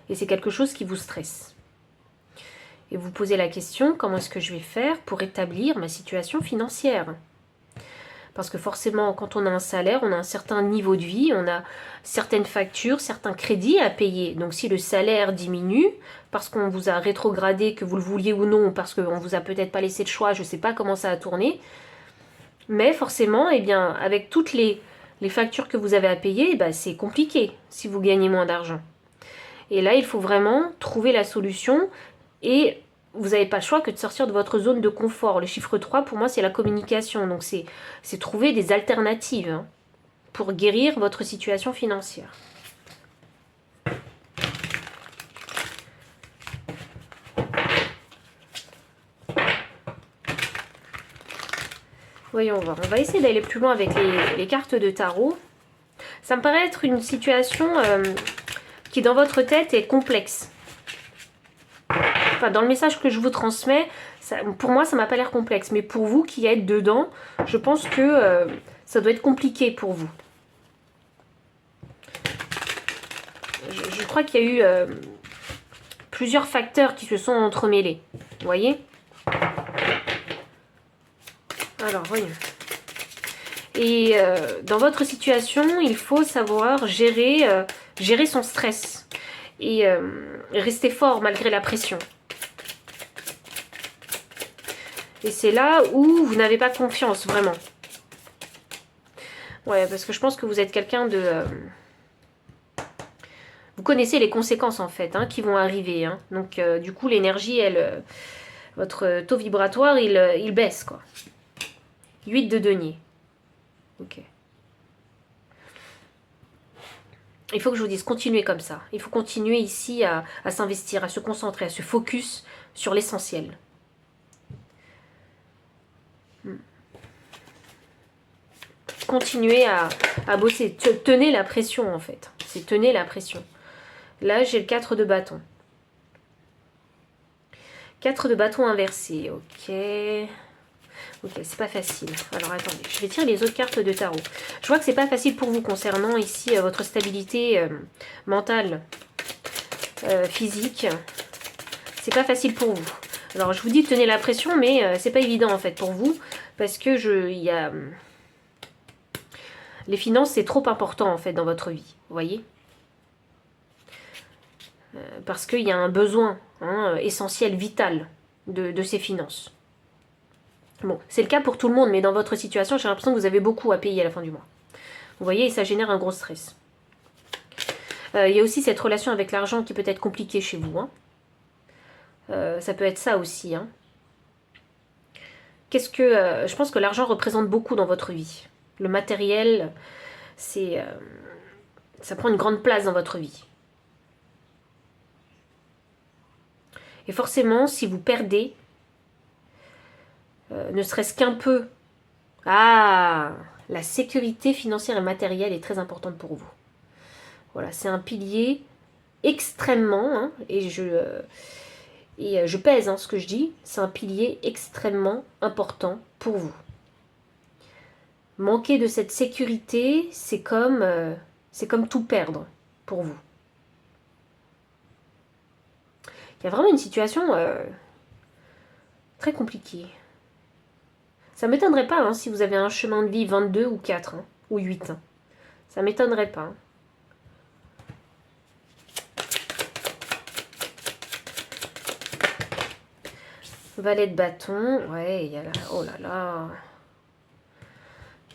Et c'est quelque chose qui vous stresse. Et vous posez la question, comment est-ce que je vais faire pour rétablir ma situation financière ? Parce que forcément, quand on a un salaire, on a un certain niveau de vie, on a certaines factures, certains crédits à payer. Donc si le salaire diminue, parce qu'on vous a rétrogradé, que vous le vouliez ou non, parce qu'on ne vous a peut-être pas laissé de choix, je ne sais pas comment ça a tourné, mais forcément, eh bien, avec toutes les factures que vous avez à payer, bah, c'est compliqué si vous gagnez moins d'argent. Et là, il faut vraiment trouver la solution et vous n'avez pas le choix que de sortir de votre zone de confort. Le chiffre 3, pour moi, c'est la communication. Donc, c'est trouver des alternatives hein, pour guérir votre situation financière. Voyons voir. On va essayer d'aller plus loin avec les cartes de tarot. Ça me paraît être une situation qui, dans votre tête, est complexe. Enfin, dans le message que je vous transmets, ça, pour moi, ça m'a pas l'air complexe. Mais pour vous qui êtes dedans, je pense que ça doit être compliqué pour vous. Je crois qu'il y a eu plusieurs facteurs qui se sont entremêlés. Vous voyez ? Alors, voyons. Et dans votre situation, il faut savoir gérer son stress. Et rester fort malgré la pression. Et c'est là où vous n'avez pas confiance, vraiment. Ouais, parce que je pense que vous êtes quelqu'un de... Vous connaissez les conséquences, en fait, hein, qui vont arriver. Hein. Donc, du coup, l'énergie, elle... votre taux vibratoire, il baisse, quoi. 8 de denier. Ok. Il faut que je vous dise, continuez comme ça. Il faut continuer ici à s'investir, à se concentrer, à se focus sur l'essentiel. Continuez à bosser. Tenez la pression, en fait. C'est tenez la pression. Là, j'ai le 4 de bâton. 4 de bâton inversé. Ok. Ok, c'est pas facile. Alors attendez, je vais tirer les autres cartes de tarot. Je vois que c'est pas facile pour vous concernant ici votre stabilité mentale. physique. C'est pas facile pour vous. Alors je vous dis tenez la pression, mais c'est pas évident en fait pour vous. Parce que les finances c'est trop important en fait dans votre vie. Vous voyez, parce qu'il y a un besoin essentiel, vital de ces finances. Bon, c'est le cas pour tout le monde, mais dans votre situation, j'ai l'impression que vous avez beaucoup à payer à la fin du mois. Vous voyez, et ça génère un gros stress. Il y a aussi cette relation avec l'argent qui peut être compliquée chez vous. Ça peut être ça aussi. Je pense que l'argent représente beaucoup dans votre vie. Le matériel, ça prend une grande place dans votre vie. Et forcément, si vous perdez, ne serait-ce qu'un peu, la sécurité financière et matérielle est très importante pour vous. Voilà, c'est un pilier extrêmement, et je pèse ce que je dis, c'est un pilier extrêmement important pour vous. Manquer de cette sécurité, c'est comme tout perdre pour vous. Il y a vraiment une situation très compliquée. Ça ne m'étonnerait pas si vous avez un chemin de vie 22 ou 4 ou 8. Ça ne m'étonnerait pas. Valet de bâton, ouais, il y a la... Oh là là.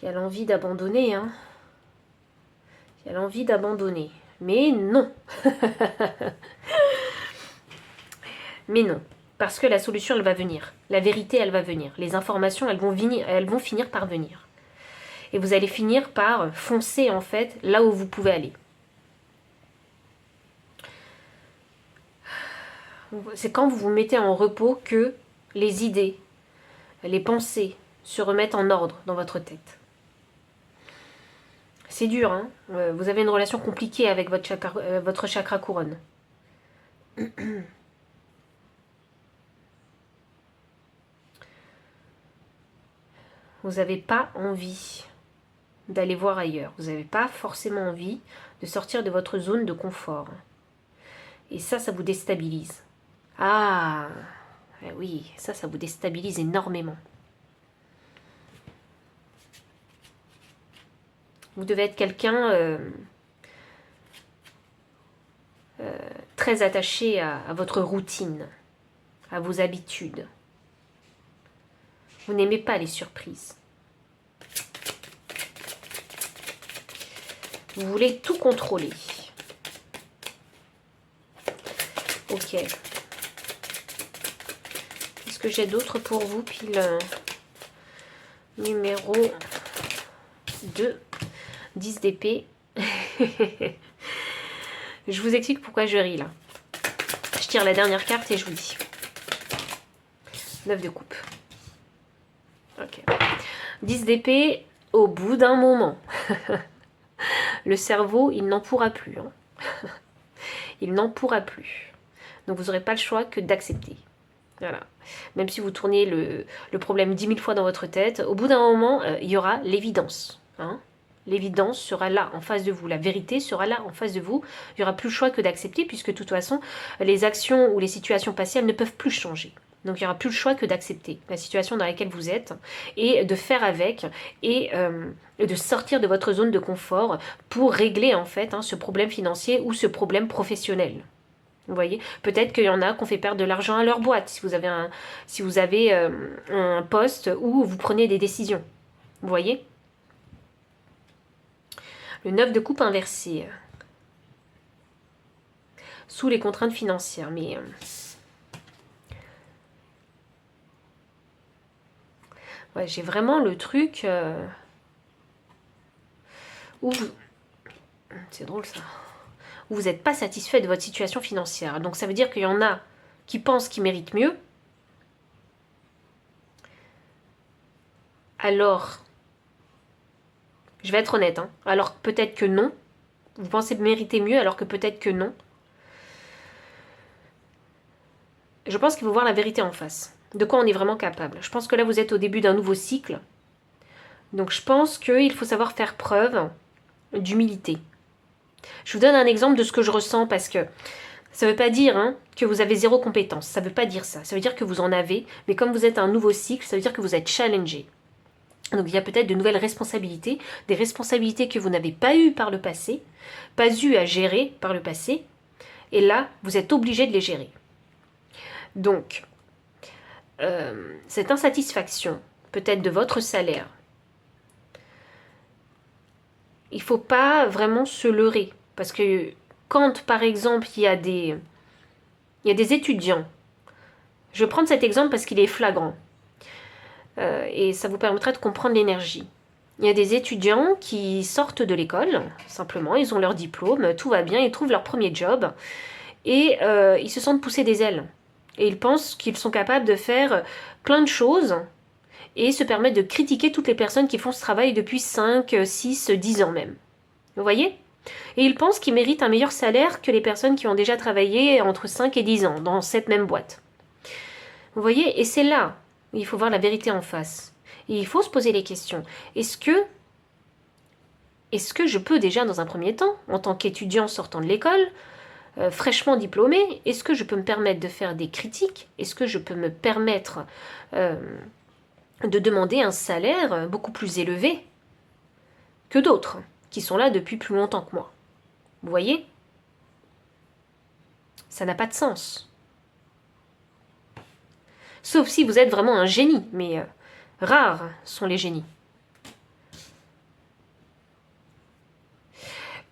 Il y a l'envie d'abandonner, Il y a l'envie d'abandonner. Mais non. Mais non. Parce que la solution, elle va venir. La vérité, elle va venir. Les informations, elles vont finir par venir. Et vous allez finir par foncer, en fait, là où vous pouvez aller. C'est quand vous vous mettez en repos que les idées, les pensées se remettent en ordre dans votre tête. C'est dur, Vous avez une relation compliquée avec votre chakra couronne. Vous n'avez pas envie d'aller voir ailleurs. Vous n'avez pas forcément envie de sortir de votre zone de confort. Et ça vous déstabilise. Ah, oui, ça vous déstabilise énormément. Vous devez être quelqu'un très attaché à votre routine, à vos habitudes. Vous n'aimez pas les surprises. Vous voulez tout contrôler. Ok. Qu'est-ce que j'ai d'autre pour vous, pile numéro 2, 10 d'épée. Je vous explique pourquoi je ris là. Je tire la dernière carte et je vous dis. 9 de coupe. Ok. 10 d'épée, au bout d'un moment. Le cerveau, il n'en pourra plus. Il n'en pourra plus. Donc vous n'aurez pas le choix que d'accepter. Voilà. Même si vous tournez le problème 10 000 fois dans votre tête, au bout d'un moment, il y aura l'évidence. L'évidence sera là, en face de vous. La vérité sera là, en face de vous. Il n'y aura plus le choix que d'accepter, puisque de toute façon, les actions ou les situations passées, elles ne peuvent plus changer. Donc il n'y aura plus le choix que d'accepter la situation dans laquelle vous êtes et de faire avec et de sortir de votre zone de confort pour régler en fait ce problème financier ou ce problème professionnel. Vous voyez, peut-être qu'il y en a qui ont fait perdre de l'argent à leur boîte si vous avez un poste où vous prenez des décisions. Vous voyez ? Le 9 de coupe inversé. Sous les contraintes financières. Mais ouais, j'ai vraiment le truc où c'est drôle ça. Où vous n'êtes pas satisfait de votre situation financière. Donc ça veut dire qu'il y en a qui pensent qu'ils méritent mieux. Alors, je vais être honnête, alors peut-être que non. Vous pensez mériter mieux alors que peut-être que non. Je pense qu'il faut voir la vérité en face. De quoi on est vraiment capable. Je pense que là, vous êtes au début d'un nouveau cycle. Donc, je pense qu'il faut savoir faire preuve d'humilité. Je vous donne un exemple de ce que je ressens parce que Ça ne veut pas dire hein, que vous avez zéro compétence, ça ne veut pas dire ça. Ça veut dire que vous en avez, mais comme vous êtes un nouveau cycle, ça veut dire que vous êtes challengé. Donc il y a peut-être de nouvelles responsabilités, des responsabilités que vous n'avez pas eues par le passé, pas eues à gérer par le passé, et là, vous êtes obligé de les gérer. Donc, cette insatisfaction, peut-être de votre salaire, il ne faut pas vraiment se leurrer. Parce que quand, par exemple, il y a des étudiants, je vais prendre cet exemple parce qu'il est flagrant, et ça vous permettra de comprendre l'énergie. Il y a des étudiants qui sortent de l'école, simplement, ils ont leur diplôme, tout va bien, ils trouvent leur premier job, et ils se sentent pousser des ailes. Et ils pensent qu'ils sont capables de faire plein de choses, et se permettent de critiquer toutes les personnes qui font ce travail depuis 5, 6, 10 ans même. Vous voyez ? Et ils pensent qu'ils méritent un meilleur salaire que les personnes qui ont déjà travaillé entre 5 et 10 ans dans cette même boîte. Vous voyez ? Et c'est là où il faut voir la vérité en face. Et il faut se poser les questions. Est-ce que je peux déjà, dans un premier temps, en tant qu'étudiant sortant de l'école, fraîchement diplômé, est-ce que je peux me permettre de faire des critiques? Est-ce que je peux me permettre de demander un salaire beaucoup plus élevé que d'autres qui sont là depuis plus longtemps que moi? Vous voyez? Ça n'a pas de sens. Sauf si vous êtes vraiment un génie, mais rares sont les génies.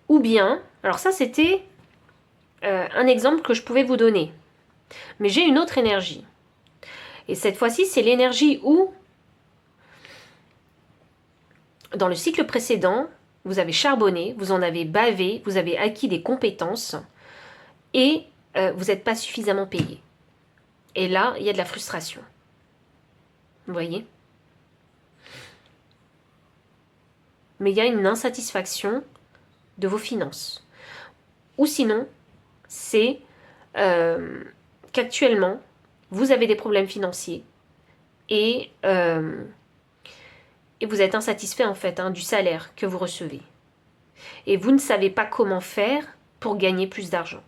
Ou bien, alors ça c'était un exemple que je pouvais vous donner, mais j'ai une autre énergie. Et cette fois-ci, c'est l'énergie où, dans le cycle précédent, vous avez charbonné, vous en avez bavé, vous avez acquis des compétences et vous n'êtes pas suffisamment payé. Et là, il y a de la frustration. Vous voyez? Mais il y a une insatisfaction de vos finances. Ou sinon, c'est qu'actuellement, vous avez des problèmes financiers et vous êtes insatisfait en fait du salaire que vous recevez. Et vous ne savez pas comment faire pour gagner plus d'argent.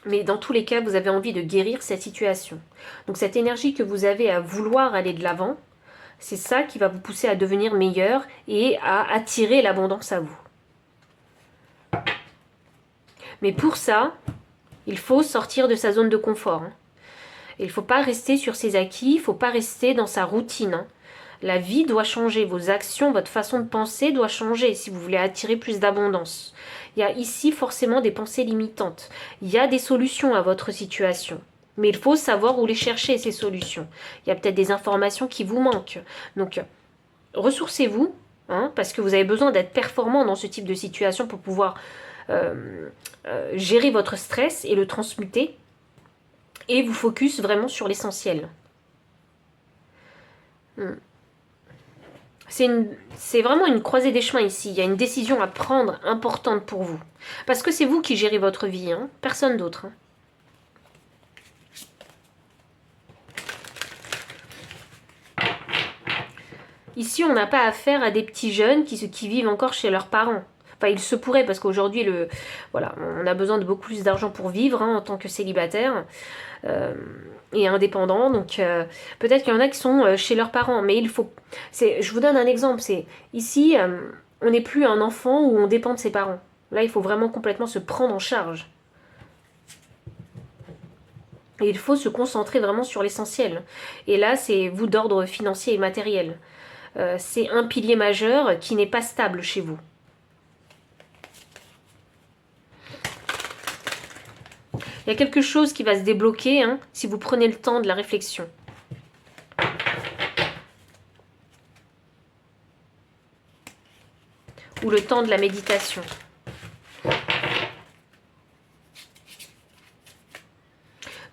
Mais dans tous les cas, vous avez envie de guérir cette situation. Donc cette énergie que vous avez à vouloir aller de l'avant, c'est ça qui va vous pousser à devenir meilleur et à attirer l'abondance à vous. Mais pour ça, il faut sortir de sa zone de confort. Il ne faut pas rester sur ses acquis, il ne faut pas rester dans sa routine. La vie doit changer, vos actions, votre façon de penser doit changer si vous voulez attirer plus d'abondance. Il y a ici forcément des pensées limitantes. Il y a des solutions à votre situation. Mais il faut savoir où les chercher, ces solutions. Il y a peut-être des informations qui vous manquent. Donc, ressourcez-vous, parce que vous avez besoin d'être performant dans ce type de situation pour pouvoir gérer votre stress et le transmuter. Et vous focus vraiment sur l'essentiel. C'est vraiment une croisée des chemins ici. Il y a une décision à prendre importante pour vous. Parce que c'est vous qui gérez votre vie, personne d'autre. Ici, on n'a pas affaire à des petits jeunes qui vivent encore chez leurs parents. Enfin, il se pourrait parce qu'aujourd'hui, voilà, on a besoin de beaucoup plus d'argent pour vivre en tant que célibataire et indépendant. Donc, peut-être qu'il y en a qui sont chez leurs parents. Mais il faut... Je vous donne un exemple. Ici, on n'est plus un enfant où on dépend de ses parents. Là, il faut vraiment complètement se prendre en charge. Et il faut se concentrer vraiment sur l'essentiel. Et là, c'est vous d'ordre financier et matériel. C'est un pilier majeur qui n'est pas stable chez vous. Il y a quelque chose qui va se débloquer si vous prenez le temps de la réflexion. Ou le temps de la méditation.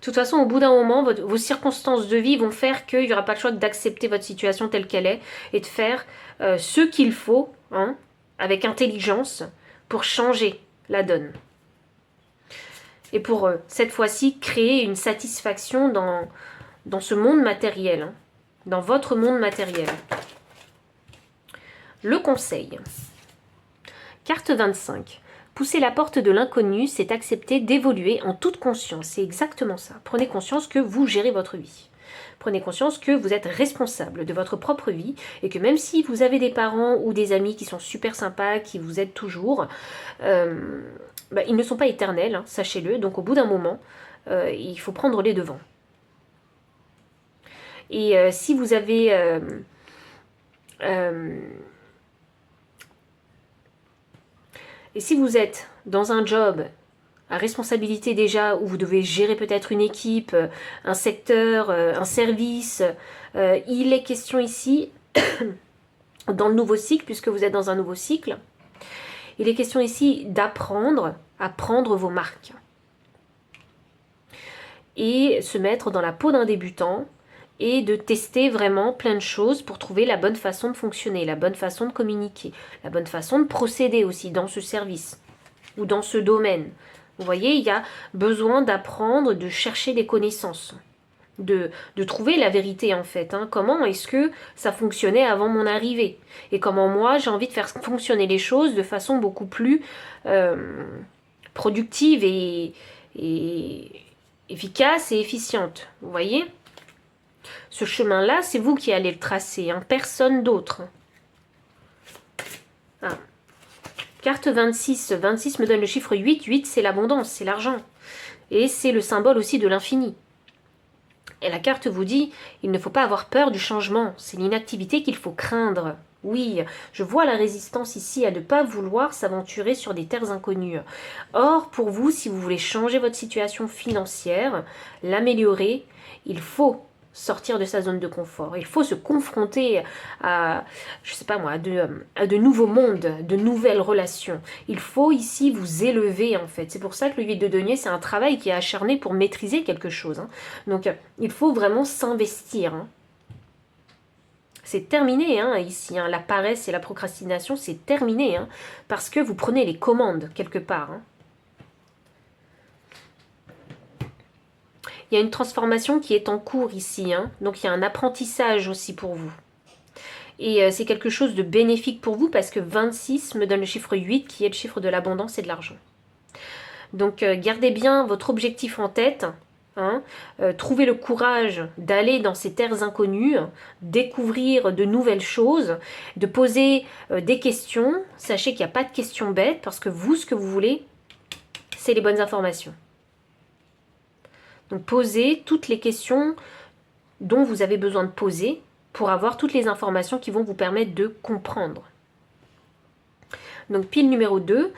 De toute façon, au bout d'un moment, vos circonstances de vie vont faire qu'il n'y aura pas le choix d'accepter votre situation telle qu'elle est et de faire ce qu'il faut, avec intelligence, pour changer la donne. Et pour, cette fois-ci, créer une satisfaction dans ce monde matériel, dans votre monde matériel. Le conseil. Carte 25. Pousser la porte de l'inconnu, c'est accepter d'évoluer en toute conscience. C'est exactement ça. Prenez conscience que vous gérez votre vie. Prenez conscience que vous êtes responsable de votre propre vie et que même si vous avez des parents ou des amis qui sont super sympas, qui vous aident toujours, ils ne sont pas éternels, hein, sachez-le. Donc au bout d'un moment, il faut prendre les devants. Et si vous avez... et si vous êtes dans un job à responsabilité déjà, où vous devez gérer peut-être une équipe, un secteur, un service, il est question ici, dans le nouveau cycle, puisque vous êtes dans un nouveau cycle, il est question ici d'apprendre à prendre vos marques. Et se mettre dans la peau d'un débutant, et de tester vraiment plein de choses pour trouver la bonne façon de fonctionner, la bonne façon de communiquer, la bonne façon de procéder aussi dans ce service ou dans ce domaine. Vous voyez, il y a besoin d'apprendre, de chercher des connaissances, de trouver la vérité en fait. Hein. Comment est-ce que ça fonctionnait avant mon arrivée? Et comment moi j'ai envie de faire fonctionner les choses de façon beaucoup plus productive et efficace et efficiente. Vous voyez? Ce chemin-là, c'est vous qui allez le tracer, hein, personne d'autre. Ah. Carte 26. 26 me donne le chiffre 8. 8, c'est l'abondance, c'est l'argent. Et c'est le symbole aussi de l'infini. Et la carte vous dit, il ne faut pas avoir peur du changement. C'est l'inactivité qu'il faut craindre. Oui, je vois la résistance ici à ne pas vouloir s'aventurer sur des terres inconnues. Or, pour vous, si vous voulez changer votre situation financière, l'améliorer, il faut sortir de sa zone de confort. Il faut se confronter à, je sais pas moi, à de nouveaux mondes, de nouvelles relations. Il faut ici vous élever en fait. C'est pour ça que le 8 de denier, c'est un travail qui est acharné pour maîtriser quelque chose. Hein. Donc, il faut vraiment s'investir. Hein. C'est terminé hein, ici. Hein. La paresse et la procrastination, c'est terminé. Hein, parce que vous prenez les commandes quelque part. Hein. Il y a une transformation qui est en cours ici, hein. Donc il y a un apprentissage aussi pour vous. Et c'est quelque chose de bénéfique pour vous parce que 26 me donne le chiffre 8 qui est le chiffre de l'abondance et de l'argent. Donc gardez bien votre objectif en tête, hein. Trouvez le courage d'aller dans ces terres inconnues, découvrir de nouvelles choses, de poser des questions. Sachez qu'il n'y a pas de questions bêtes parce que vous, ce que vous voulez, c'est les bonnes informations. Donc posez toutes les questions dont vous avez besoin de poser pour avoir toutes les informations qui vont vous permettre de comprendre. Donc pile numéro 2,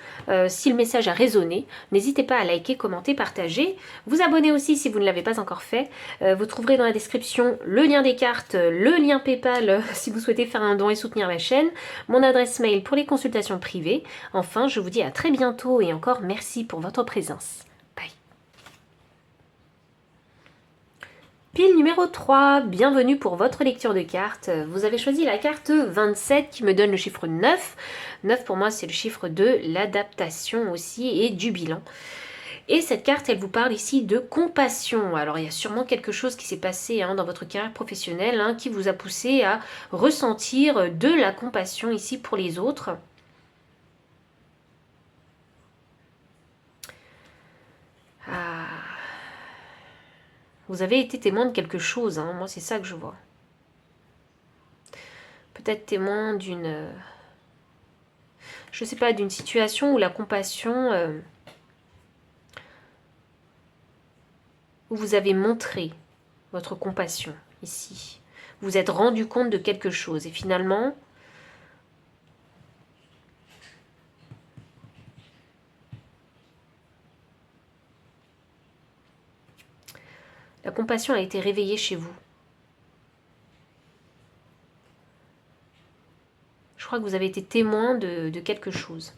si le message a résonné, n'hésitez pas à liker, commenter, partager. Vous abonner aussi si vous ne l'avez pas encore fait. Vous trouverez dans la description le lien des cartes, le lien PayPal si vous souhaitez faire un don et soutenir ma chaîne, mon adresse mail pour les consultations privées. Enfin, je vous dis à très bientôt et encore merci pour votre présence. Pile numéro 3, bienvenue pour votre lecture de cartes. Vous avez choisi la carte 27 qui me donne le chiffre 9. 9 pour moi c'est le chiffre de l'adaptation aussi et du bilan. Et cette carte elle vous parle ici de compassion. Alors il y a sûrement quelque chose qui s'est passé hein, dans votre carrière professionnelle hein, qui vous a poussé à ressentir de la compassion ici pour les autres. Vous avez été témoin de quelque chose, hein. Moi c'est ça que je vois. Peut-être témoin d'une... je sais pas, d'une situation où la compassion... où vous avez montré votre compassion ici. Vous vous êtes rendu compte de quelque chose et finalement... la compassion a été réveillée chez vous. Je crois que vous avez été témoin de quelque chose.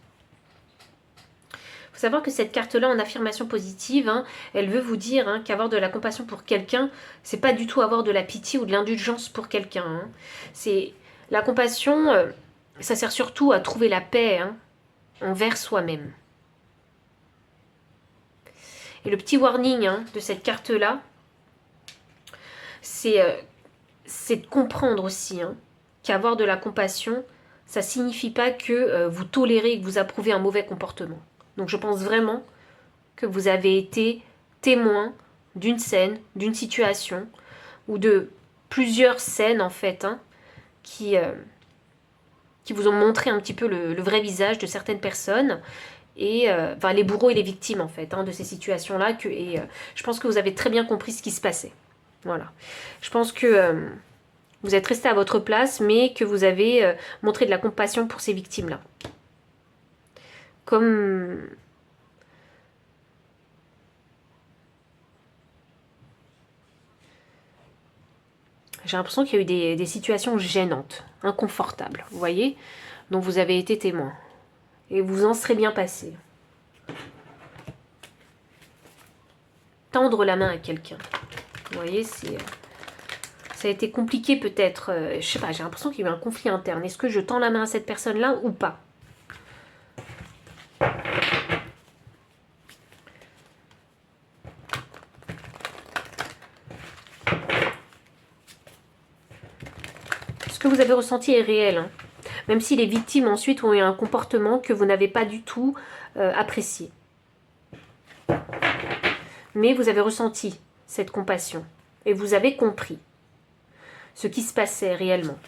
Il faut savoir que cette carte-là en affirmation positive, hein, elle veut vous dire hein, qu'avoir de la compassion pour quelqu'un, c'est pas du tout avoir de la pitié ou de l'indulgence pour quelqu'un. Hein. C'est la compassion, ça sert surtout à trouver la paix hein, envers soi-même. Et le petit warning hein, de cette carte-là, c'est de comprendre aussi hein, qu'avoir de la compassion, ça signifie pas que vous tolérez, que vous approuvez un mauvais comportement. Donc je pense vraiment que vous avez été témoin d'une scène, d'une situation, ou de plusieurs scènes en fait, hein, qui vous ont montré un petit peu le vrai visage de certaines personnes, et enfin les bourreaux et les victimes en fait, hein, de ces situations-là, je pense que vous avez très bien compris ce qui se passait. Voilà. Je pense que vous êtes resté à votre place, mais que vous avez montré de la compassion pour ces victimes-là. Comme... J'ai l'impression qu'il y a eu des situations gênantes, inconfortables, vous voyez, dont vous avez été témoin. Et vous en serez bien passé. Tendre la main à quelqu'un. Vous voyez, ça a été compliqué peut-être. Je sais pas, j'ai l'impression qu'il y a eu un conflit interne. Est-ce que je tends la main à cette personne-là ou pas? Ce que vous avez ressenti est réel, hein. Même si les victimes ensuite ont eu un comportement que vous n'avez pas du tout apprécié. Mais vous avez ressenti cette compassion et vous avez compris ce qui se passait réellement.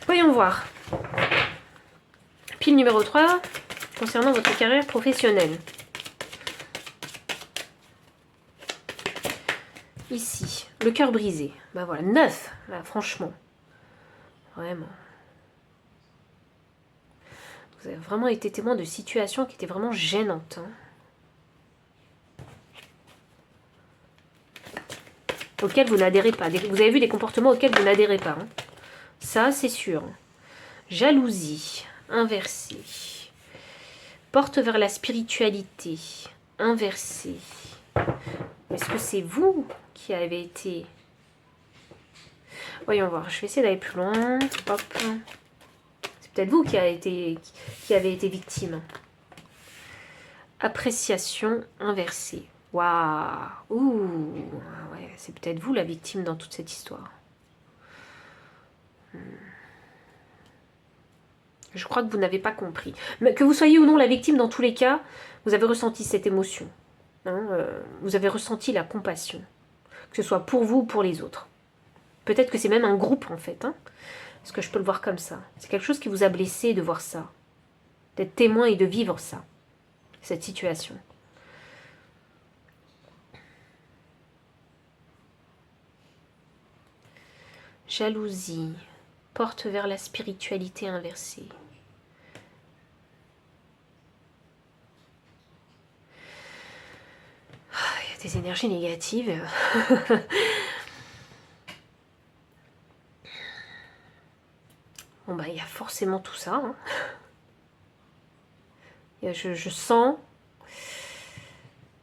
Voyons voir. Pile numéro 3, concernant votre carrière professionnelle. Ici, le cœur brisé. Ben voilà, 9, là, franchement. Vraiment. Vous avez vraiment été témoin de situations qui étaient vraiment gênantes, hein. Auxquels vous n'adhérez pas. Vous avez vu des comportements auxquels vous n'adhérez pas, hein. Ça, c'est sûr. Jalousie, inversée. Porte vers la spiritualité, inversée. Est-ce que c'est vous qui avez été... Voyons voir, je vais essayer d'aller plus loin. Hop. C'est peut-être vous qui avez été victime. Appréciation inversée. Waouh. Ouh. Ouais, c'est peut-être vous la victime dans toute cette histoire. Je crois que vous n'avez pas compris. Mais que vous soyez ou non la victime, dans tous les cas, vous avez ressenti cette émotion. Hein, vous avez ressenti la compassion. Que ce soit pour vous ou pour les autres. Peut-être que c'est même un groupe en fait. Hein, parce que je peux le voir comme ça. C'est quelque chose qui vous a blessé de voir ça. D'être témoin et de vivre ça. Cette situation. Jalousie. Porte vers la spiritualité inversée. Il y a des énergies négatives. Bon bah il y a forcément tout ça. Hein. Je sens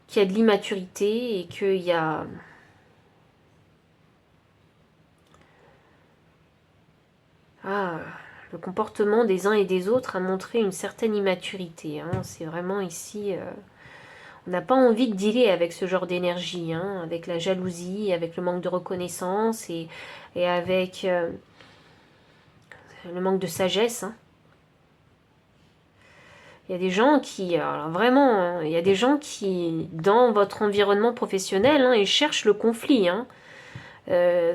qu'il y a de l'immaturité et qu'il y a... Ah, le comportement des uns et des autres a montré une certaine immaturité. Hein. C'est vraiment ici... on n'a pas envie de dealer avec ce genre d'énergie, hein, avec la jalousie, avec le manque de reconnaissance et avec le manque de sagesse. Hein. Il y a des gens qui, alors vraiment, hein, il y a des gens qui, dans votre environnement professionnel, hein, ils cherchent le conflit. Hein.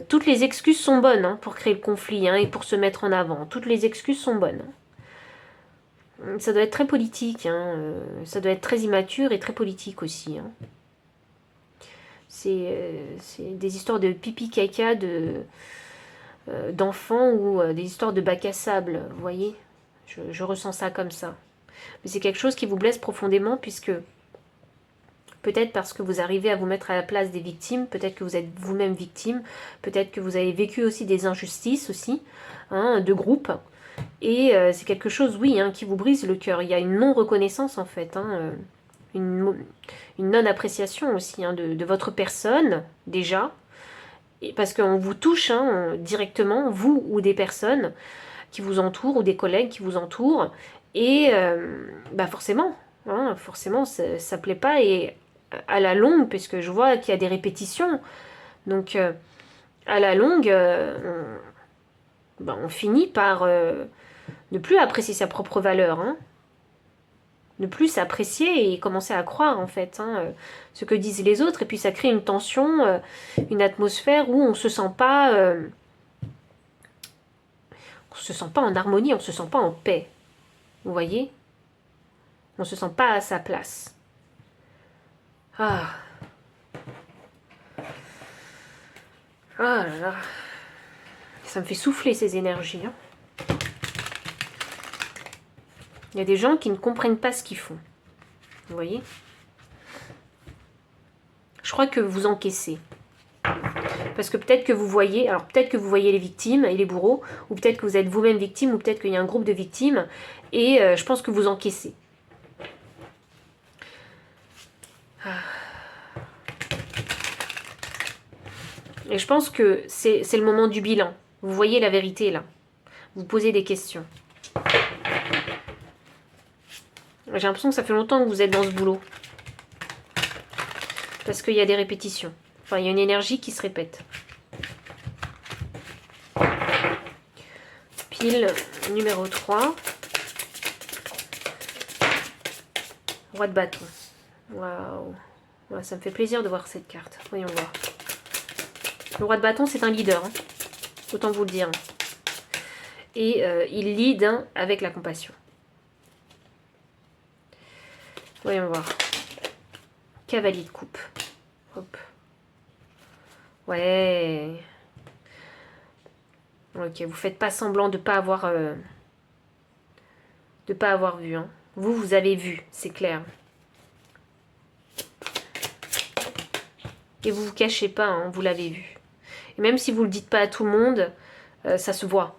Toutes les excuses sont bonnes, hein, pour créer le conflit, hein, et pour se mettre en avant. Toutes les excuses sont bonnes. Ça doit être très politique, hein, ça doit être très immature et très politique aussi. Hein. C'est des histoires de pipi caca d'enfants ou des histoires de bac à sable, vous voyez. Je ressens ça comme ça. Mais c'est quelque chose qui vous blesse profondément puisque peut-être parce que vous arrivez à vous mettre à la place des victimes, peut-être que vous êtes vous-même victime, peut-être que vous avez vécu aussi des injustices aussi, hein, de groupe. Et c'est quelque chose, oui, hein, qui vous brise le cœur. Il y a une non-reconnaissance en fait, hein, une non-appréciation aussi, hein, de votre personne déjà. Et parce qu'on vous touche, hein, directement, vous ou des personnes qui vous entourent ou des collègues qui vous entourent. Et bah forcément, hein, forcément ça plaît pas et à la longue, puisque je vois qu'il y a des répétitions, donc à la longue, ben, on finit par ne plus apprécier sa propre valeur, hein. Ne plus s'apprécier et commencer à croire en fait ce que disent les autres, et puis ça crée une tension, une atmosphère où on se sent pas en harmonie, on se sent pas en paix. Vous voyez? On se sent pas à sa place. Ah. Ah là là. Ça me fait souffler ces énergies. Hein. Il y a des gens qui ne comprennent pas ce qu'ils font. Vous voyez? Je crois que vous encaissez. Parce que peut-être que vous voyez, alors peut-être que vous voyez les victimes et les bourreaux, ou peut-être que vous êtes vous-même victime, ou peut-être qu'il y a un groupe de victimes, et je pense que vous encaissez. Et je pense que c'est le moment du bilan. Vous voyez la vérité là. Vous posez des questions. J'ai l'impression que ça fait longtemps que vous êtes dans ce boulot. Parce qu'il y a des répétitions. Enfin, il y a une énergie qui se répète. Pile numéro 3. Roi de bâton. Waouh. Ouais, ça me fait plaisir de voir cette carte. Voyons voir. Le roi de bâton, c'est un leader. Hein. Autant vous le dire. Et il lead avec la compassion. Voyons voir. Cavalier de coupe. Hop. Ouais. Ok, vous faites pas semblant de pas avoir vu. Hein. Vous avez vu, c'est clair. Et vous vous cachez pas, hein, vous l'avez vu. Et même si vous le dites pas à tout le monde, ça se voit.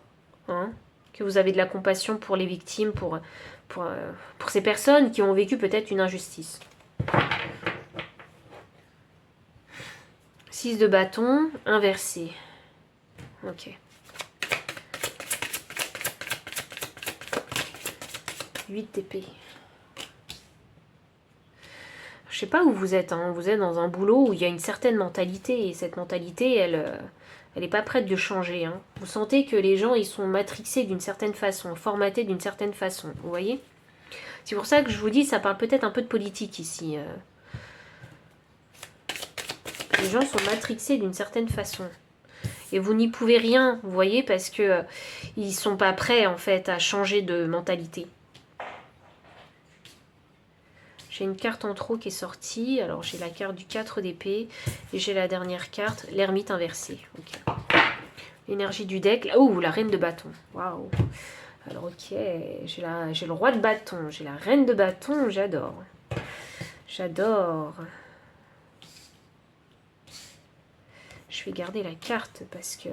Hein, que vous avez de la compassion pour les victimes, pour ces personnes qui ont vécu peut-être une injustice. 6 de bâton, inversé. Ok. 8 d'épée. Je sais pas où vous êtes, hein. Vous êtes dans un boulot où il y a une certaine mentalité, et cette mentalité, elle n'est pas prête de changer. Hein. Vous sentez que les gens, ils sont matrixés d'une certaine façon, formatés d'une certaine façon, vous voyez? C'est pour ça que je vous dis, ça parle peut-être un peu de politique ici. Les gens sont matrixés d'une certaine façon. Et vous n'y pouvez rien, vous voyez, parce que ils sont pas prêts, en fait, à changer de mentalité. J'ai une carte en trop qui est sortie. Alors, j'ai la carte du 4 d'épée. Et j'ai la dernière carte, l'ermite inversée. Ok. L'énergie du deck. Oh, la reine de bâton. Waouh. Alors, ok. J'ai le roi de bâton. J'ai la reine de bâton. J'adore. J'adore. Je vais garder la carte parce que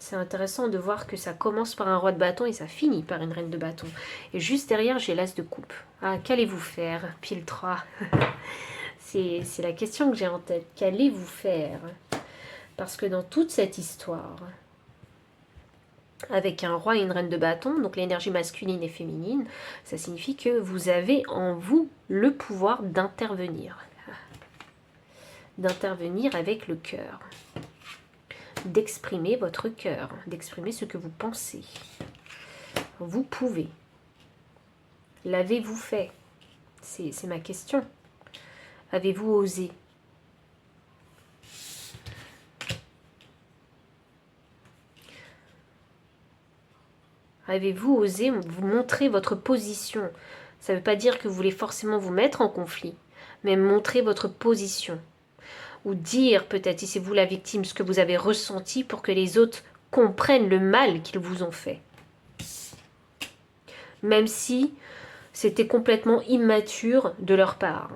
c'est intéressant de voir que ça commence par un roi de bâton et ça finit par une reine de bâton. Et juste derrière, j'ai l'as de coupe. Ah, qu'allez-vous faire? Pile 3. C'est la question que j'ai en tête. Qu'allez-vous faire? Parce que dans toute cette histoire, avec un roi et une reine de bâton, donc l'énergie masculine et féminine, ça signifie que vous avez en vous le pouvoir d'intervenir. D'intervenir avec le cœur. D'exprimer votre cœur, d'exprimer ce que vous pensez. Vous pouvez. L'avez-vous fait? C'est ma question. Avez-vous osé? Avez-vous osé vous montrer votre position? Ça ne veut pas dire que vous voulez forcément vous mettre en conflit, mais montrer votre position. Ou dire peut-être, si c'est vous la victime, ce que vous avez ressenti pour que les autres comprennent le mal qu'ils vous ont fait. Même si c'était complètement immature de leur part.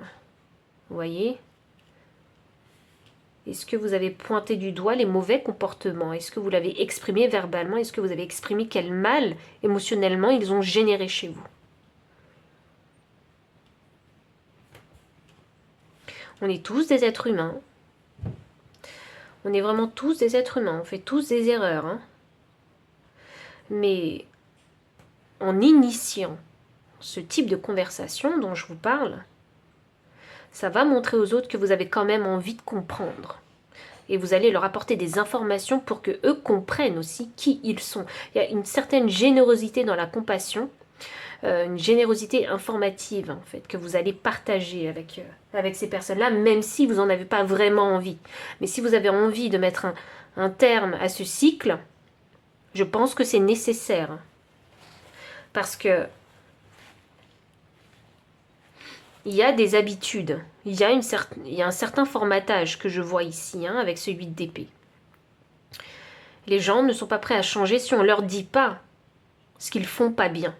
Vous voyez? Est-ce que vous avez pointé du doigt les mauvais comportements? Est-ce que vous l'avez exprimé verbalement? Est-ce que vous avez exprimé quel mal émotionnellement ils ont généré chez vous? On est tous des êtres humains. On est vraiment tous des êtres humains. On fait tous des erreurs. Hein. Mais en initiant ce type de conversation dont je vous parle, ça va montrer aux autres que vous avez quand même envie de comprendre. Et vous allez leur apporter des informations pour que eux comprennent aussi qui ils sont. Il y a une certaine générosité dans la compassion, une générosité informative en fait, que vous allez partager avec ces personnes-là, même si vous n'en avez pas vraiment envie. Mais si vous avez envie de mettre un terme à ce cycle, je pense que c'est nécessaire. Parce que il y a des habitudes, il y a un certain formatage que je vois ici, hein, avec ce 8 d'épée. Les gens ne sont pas prêts à changer si on ne leur dit pas ce qu'ils font pas bien.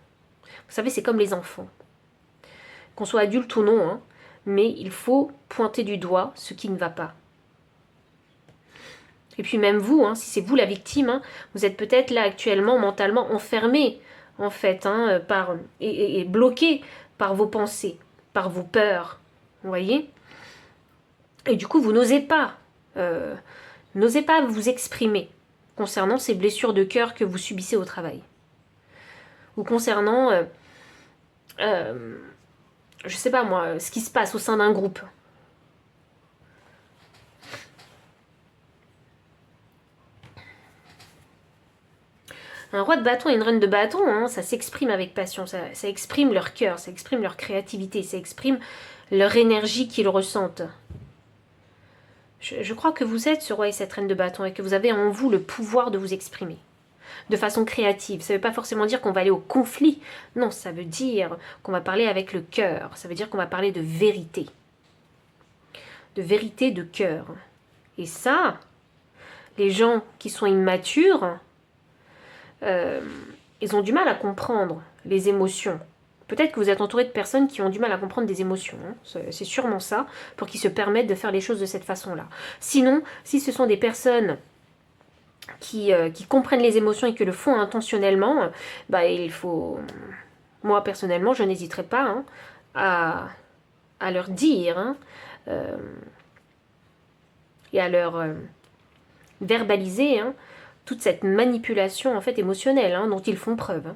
Vous savez, c'est comme les enfants. Qu'on soit adulte ou non, hein, mais il faut pointer du doigt ce qui ne va pas. Et puis même vous, hein, si c'est vous la victime, hein, vous êtes peut-être là actuellement mentalement enfermé, en fait, hein, et bloqué par vos pensées, par vos peurs, vous voyez. Et du coup, vous n'osez pas vous exprimer concernant ces blessures de cœur que vous subissez au travail. Ou concernant, je sais pas moi, ce qui se passe au sein d'un groupe. Un roi de bâton et une reine de bâton, hein, ça s'exprime avec passion, ça exprime leur cœur, ça exprime leur créativité, ça exprime leur énergie qu'ils ressentent. Je crois que vous êtes ce roi et cette reine de bâton et que vous avez en vous le pouvoir de vous exprimer de façon créative. Ça ne veut pas forcément dire qu'on va aller au conflit. Non, ça veut dire qu'on va parler avec le cœur. Ça veut dire qu'on va parler de vérité. De vérité de cœur. Et ça, les gens qui sont immatures, ils ont du mal à comprendre les émotions. Peut-être que vous êtes entouré de personnes qui ont du mal à comprendre des émotions. Hein. C'est sûrement ça, pour qu'ils se permettent de faire les choses de cette façon-là. Sinon, si ce sont des personnes qui comprennent les émotions et qui le font intentionnellement, bah il faut... Moi, personnellement, je n'hésiterai pas, hein, à leur dire, hein, et à leur verbaliser, hein, toute cette manipulation en fait émotionnelle, hein, dont ils font preuve. Hein.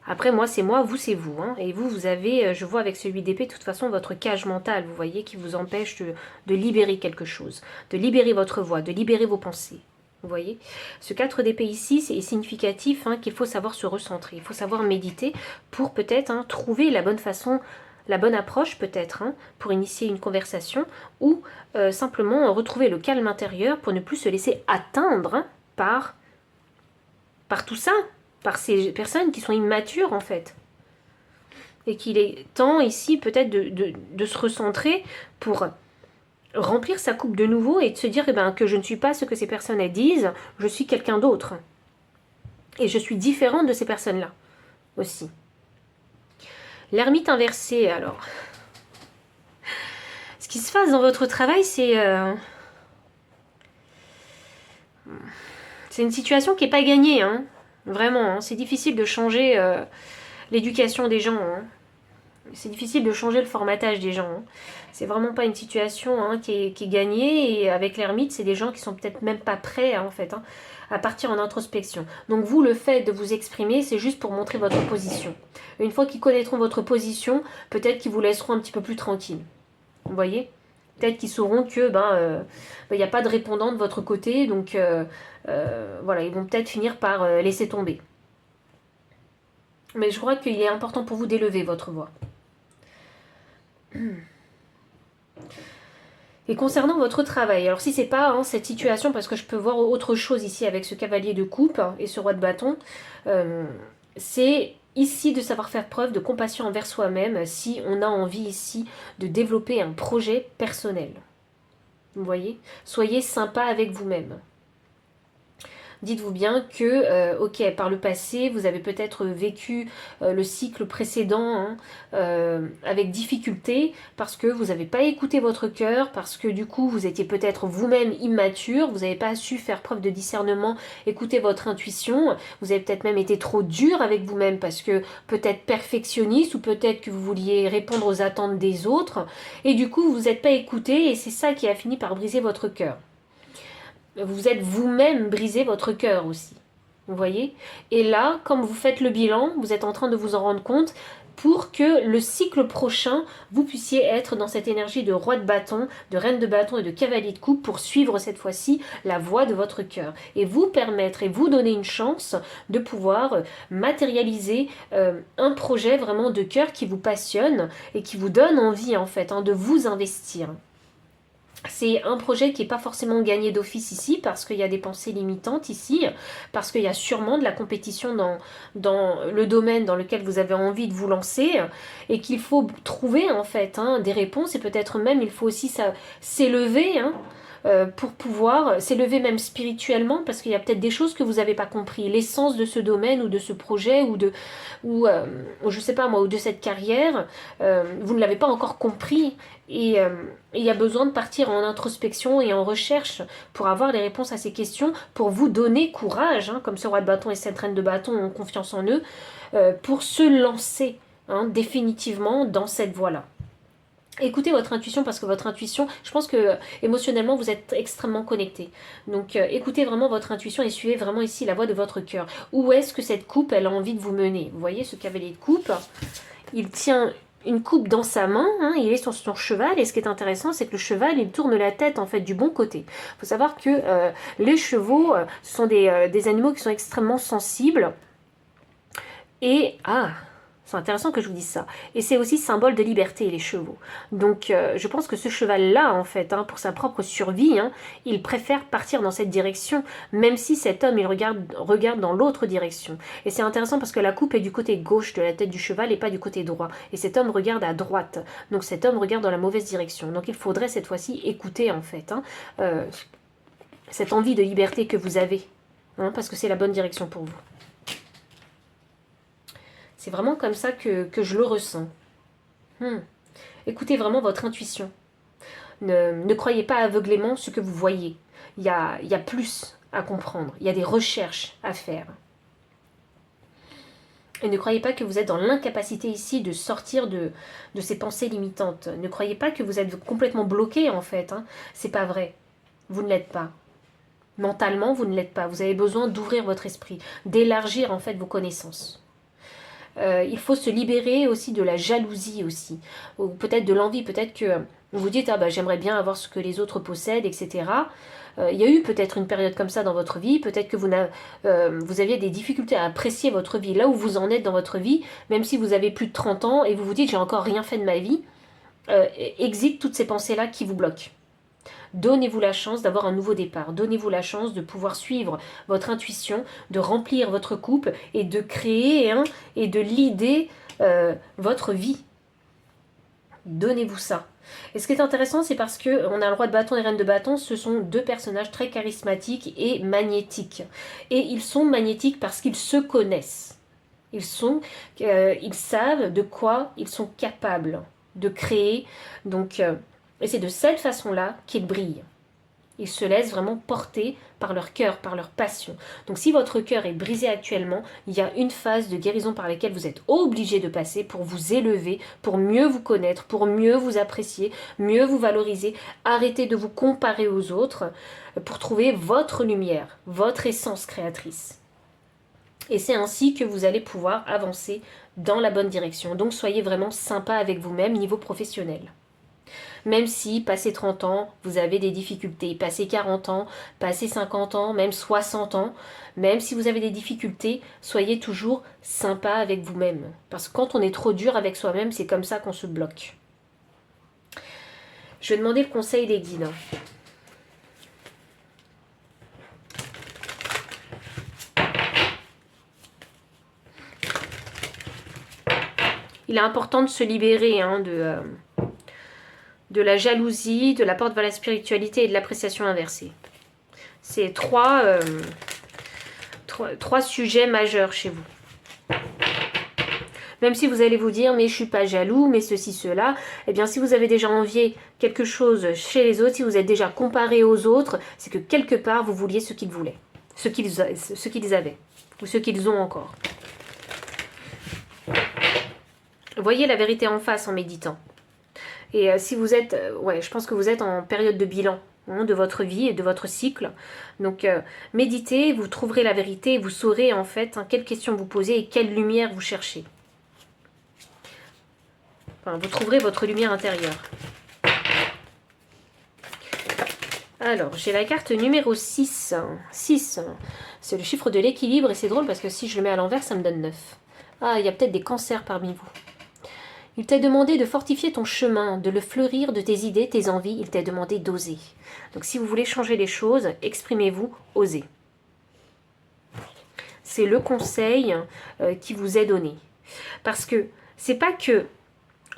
Après, moi, c'est moi, vous, c'est vous. Hein. Et vous, vous avez, je vois avec ce 8 d'épée, de toute façon, votre cage mentale, vous voyez, qui vous empêche de libérer quelque chose, de libérer votre voix, de libérer vos pensées. Vous voyez, ce 4 d'épée ici, c'est significatif, hein, qu'il faut savoir se recentrer, il faut savoir méditer pour peut-être, hein, trouver la bonne façon, la bonne approche peut-être, hein, pour initier une conversation, ou simplement retrouver le calme intérieur pour ne plus se laisser atteindre, hein, par tout ça, par ces personnes qui sont immatures en fait. Et qu'il est temps ici peut-être de se recentrer pour remplir sa coupe de nouveau et de se dire eh ben, que je ne suis pas ce que ces personnes elles disent, je suis quelqu'un d'autre. Et je suis différente de ces personnes-là aussi. L'ermite inversé, alors. Ce qui se passe dans votre travail, c'est une situation qui n'est pas gagnée, hein. Vraiment, hein. C'est difficile de changer l'éducation des gens. Hein. C'est difficile de changer le formatage des gens. Hein. C'est vraiment pas une situation, hein, qui est gagnée. Et avec l'ermite, c'est des gens qui sont peut-être même pas prêts, hein, en fait, hein, à partir en introspection. Donc vous, le fait de vous exprimer, c'est juste pour montrer votre position. Une fois qu'ils connaîtront votre position, peut-être qu'ils vous laisseront un petit peu plus tranquille. Vous voyez ? Peut-être qu'ils sauront que y a pas de répondant de votre côté, donc voilà, ils vont peut-être finir par laisser tomber. Mais je crois qu'il est important pour vous d'élever votre voix. Et concernant votre travail, alors si c'est pas, hein, cette situation, parce que je peux voir autre chose ici avec ce cavalier de coupe, hein, et ce roi de bâton, c'est ici de savoir faire preuve de compassion envers soi-même si on a envie ici de développer un projet personnel. Vous voyez ? Soyez sympa avec vous-même. Dites-vous bien que, ok, par le passé, vous avez peut-être vécu le cycle précédent, hein, avec difficulté, parce que vous n'avez pas écouté votre cœur, parce que du coup, vous étiez peut-être vous-même immature, vous n'avez pas su faire preuve de discernement, écouter votre intuition, vous avez peut-être même été trop dur avec vous-même, parce que peut-être perfectionniste, ou peut-être que vous vouliez répondre aux attentes des autres, et du coup, vous n'êtes pas écouté, et c'est ça qui a fini par briser votre cœur. Vous êtes vous-même brisé votre cœur aussi. Vous voyez ? Et là, comme vous faites le bilan, vous êtes en train de vous en rendre compte, pour que le cycle prochain, vous puissiez être dans cette énergie de roi de bâton, de reine de bâton et de cavalier de coupe pour suivre cette fois-ci la voie de votre cœur et vous permettre et vous donner une chance de pouvoir matérialiser un projet vraiment de cœur qui vous passionne et qui vous donne envie en fait de vous investir. C'est un projet qui n'est pas forcément gagné d'office ici, parce qu'il y a des pensées limitantes ici, parce qu'il y a sûrement de la compétition dans le domaine dans lequel vous avez envie de vous lancer, et qu'il faut trouver en fait des réponses, et peut-être même il faut aussi s'élever, pour pouvoir s'élever même spirituellement, parce qu'il y a peut-être des choses que vous n'avez pas compris, l'essence de ce domaine ou de ce projet ou je sais pas moi, ou de cette carrière, vous ne l'avez pas encore compris, et il y a besoin de partir en introspection et en recherche pour avoir les réponses à ces questions, pour vous donner courage, comme ce roi de bâton et cette reine de bâton ont confiance en eux, pour se lancer définitivement dans cette voie-là. Écoutez votre intuition, parce que votre intuition, je pense que émotionnellement vous êtes extrêmement connecté. Donc écoutez vraiment votre intuition et suivez vraiment ici la voie de votre cœur. Où est-ce que cette coupe, elle a envie de vous mener? Vous voyez ce cavalier de coupe, il tient une coupe dans sa main, il est sur son cheval, et ce qui est intéressant, c'est que le cheval, il tourne la tête en fait du bon côté. Il faut savoir que les chevaux, ce sont des animaux qui sont extrêmement sensibles. Et c'est intéressant que je vous dise ça. Et c'est aussi symbole de liberté, les chevaux. Donc, je pense que ce cheval-là, en fait, pour sa propre survie, il préfère partir dans cette direction, même si cet homme, il regarde dans l'autre direction. Et c'est intéressant parce que la coupe est du côté gauche de la tête du cheval et pas du côté droit. Et cet homme regarde à droite. Donc, cet homme regarde dans la mauvaise direction. Donc, il faudrait cette fois-ci écouter, en fait, cette envie de liberté que vous avez. Parce que c'est la bonne direction pour vous. C'est vraiment comme ça que je le ressens. Écoutez vraiment votre intuition. Ne croyez pas aveuglément ce que vous voyez. Il y a plus à comprendre. Il y a des recherches à faire. Et ne croyez pas que vous êtes dans l'incapacité ici de sortir de ces pensées limitantes. Ne croyez pas que vous êtes complètement bloqué en fait. C'est pas vrai. Vous ne l'êtes pas. Mentalement, vous ne l'êtes pas. Vous avez besoin d'ouvrir votre esprit, d'élargir en fait vos connaissances. Il faut se libérer aussi de la jalousie aussi, ou peut-être de l'envie, peut-être que vous vous dites j'aimerais bien avoir ce que les autres possèdent, etc. Il y a eu peut-être une période comme ça dans votre vie, peut-être que vous aviez des difficultés à apprécier votre vie, là où vous en êtes dans votre vie, même si vous avez plus de 30 ans et vous vous dites j'ai encore rien fait de ma vie, exit toutes ces pensées-là qui vous bloquent. Donnez-vous la chance d'avoir un nouveau départ. Donnez-vous la chance de pouvoir suivre votre intuition, de remplir votre coupe et de créer et de leader votre vie. Donnez-vous ça. Et ce qui est intéressant, c'est parce qu'on a le roi de bâton et reine de bâton, ce sont deux personnages très charismatiques et magnétiques. Et ils sont magnétiques parce qu'ils se connaissent. Ils savent de quoi ils sont capables de créer. Donc, et c'est de cette façon-là qu'ils brillent. Ils se laissent vraiment porter par leur cœur, par leur passion. Donc si votre cœur est brisé actuellement, il y a une phase de guérison par laquelle vous êtes obligé de passer pour vous élever, pour mieux vous connaître, pour mieux vous apprécier, mieux vous valoriser, arrêter de vous comparer aux autres, pour trouver votre lumière, votre essence créatrice. Et c'est ainsi que vous allez pouvoir avancer dans la bonne direction. Donc soyez vraiment sympa avec vous-même niveau professionnel. Même si, passé 30 ans, vous avez des difficultés, passé 40 ans, passé 50 ans, même 60 ans, même si vous avez des difficultés, soyez toujours sympa avec vous-même. Parce que quand on est trop dur avec soi-même, c'est comme ça qu'on se bloque. Je vais demander le conseil des guides. Il est important de se libérer de la jalousie, de la porte vers la spiritualité et de l'appréciation inversée. C'est trois sujets majeurs chez vous. Même si vous allez vous dire, mais je suis pas jaloux, mais ceci, cela, eh bien si vous avez déjà envié quelque chose chez les autres, si vous êtes déjà comparé aux autres, c'est que quelque part vous vouliez ce qu'ils voulaient, ce qu'ils avaient, ou ce qu'ils ont encore. Voyez la vérité en face en méditant. Et si vous êtes, je pense que vous êtes en période de bilan de votre vie et de votre cycle. Donc méditez, vous trouverez la vérité et vous saurez en fait quelles questions vous posez et quelle lumière vous cherchez. Enfin, vous trouverez votre lumière intérieure. Alors, j'ai la carte numéro 6. 6, c'est le chiffre de l'équilibre et c'est drôle parce que si je le mets à l'envers, ça me donne 9. Ah, il y a peut-être des cancers parmi vous. Il t'a demandé de fortifier ton chemin, de le fleurir de tes idées, tes envies. Il t'a demandé d'oser. Donc si vous voulez changer les choses, exprimez-vous, osez. C'est le conseil qui vous est donné. Parce que c'est pas que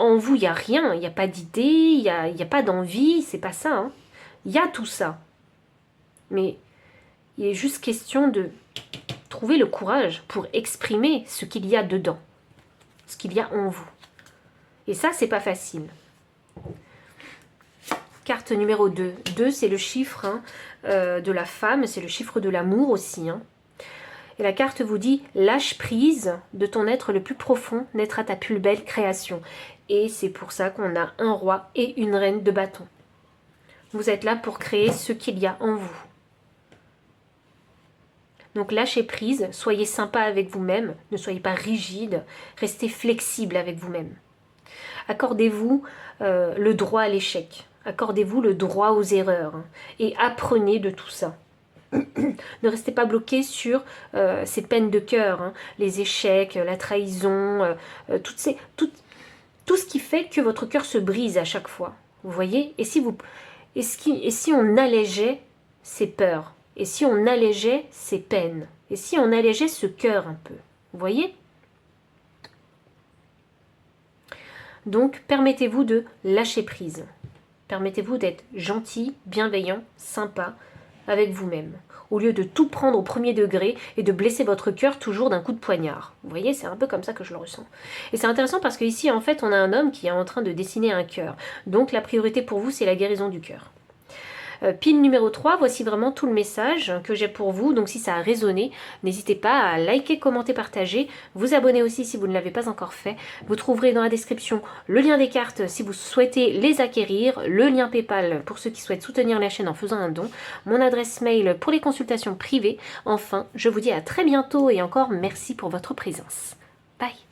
en vous, il n'y a rien, il n'y a pas d'idée, il n'y a pas d'envie, c'est pas ça. Hein. Il y a tout ça. Mais il est juste question de trouver le courage pour exprimer ce qu'il y a dedans, ce qu'il y a en vous. Et ça, c'est pas facile. Carte numéro 2. 2, c'est le chiffre de la femme, c'est le chiffre de l'amour aussi. Hein. Et la carte vous dit, lâche prise de ton être le plus profond, naîtra ta plus belle création. Et c'est pour ça qu'on a un roi et une reine de bâton. Vous êtes là pour créer ce qu'il y a en vous. Donc lâchez prise, soyez sympa avec vous-même, ne soyez pas rigide, restez flexible avec vous-même. Accordez-vous le droit à l'échec, accordez-vous le droit aux erreurs hein, et apprenez de tout ça. Ne restez pas bloqué sur ces peines de cœur, hein, les échecs, la trahison, tout ce qui fait que votre cœur se brise à chaque fois. Vous voyez ? Et si on allégeait ces peurs ? Et si on allégeait ces peines ? Et si on allégeait ce cœur un peu ? Vous voyez ? Donc, permettez-vous de lâcher prise. Permettez-vous d'être gentil, bienveillant, sympa avec vous-même. Au lieu de tout prendre au premier degré et de blesser votre cœur toujours d'un coup de poignard. Vous voyez, c'est un peu comme ça que je le ressens. Et c'est intéressant parce qu'ici, en fait, on a un homme qui est en train de dessiner un cœur. Donc, la priorité pour vous, c'est la guérison du cœur. Pile numéro 3, voici vraiment tout le message que j'ai pour vous. Donc si ça a résonné, n'hésitez pas à liker, commenter, partager. Vous abonner aussi si vous ne l'avez pas encore fait. Vous trouverez dans la description le lien des cartes si vous souhaitez les acquérir. Le lien PayPal pour ceux qui souhaitent soutenir la chaîne en faisant un don. Mon adresse mail pour les consultations privées. Enfin, je vous dis à très bientôt et encore merci pour votre présence. Bye.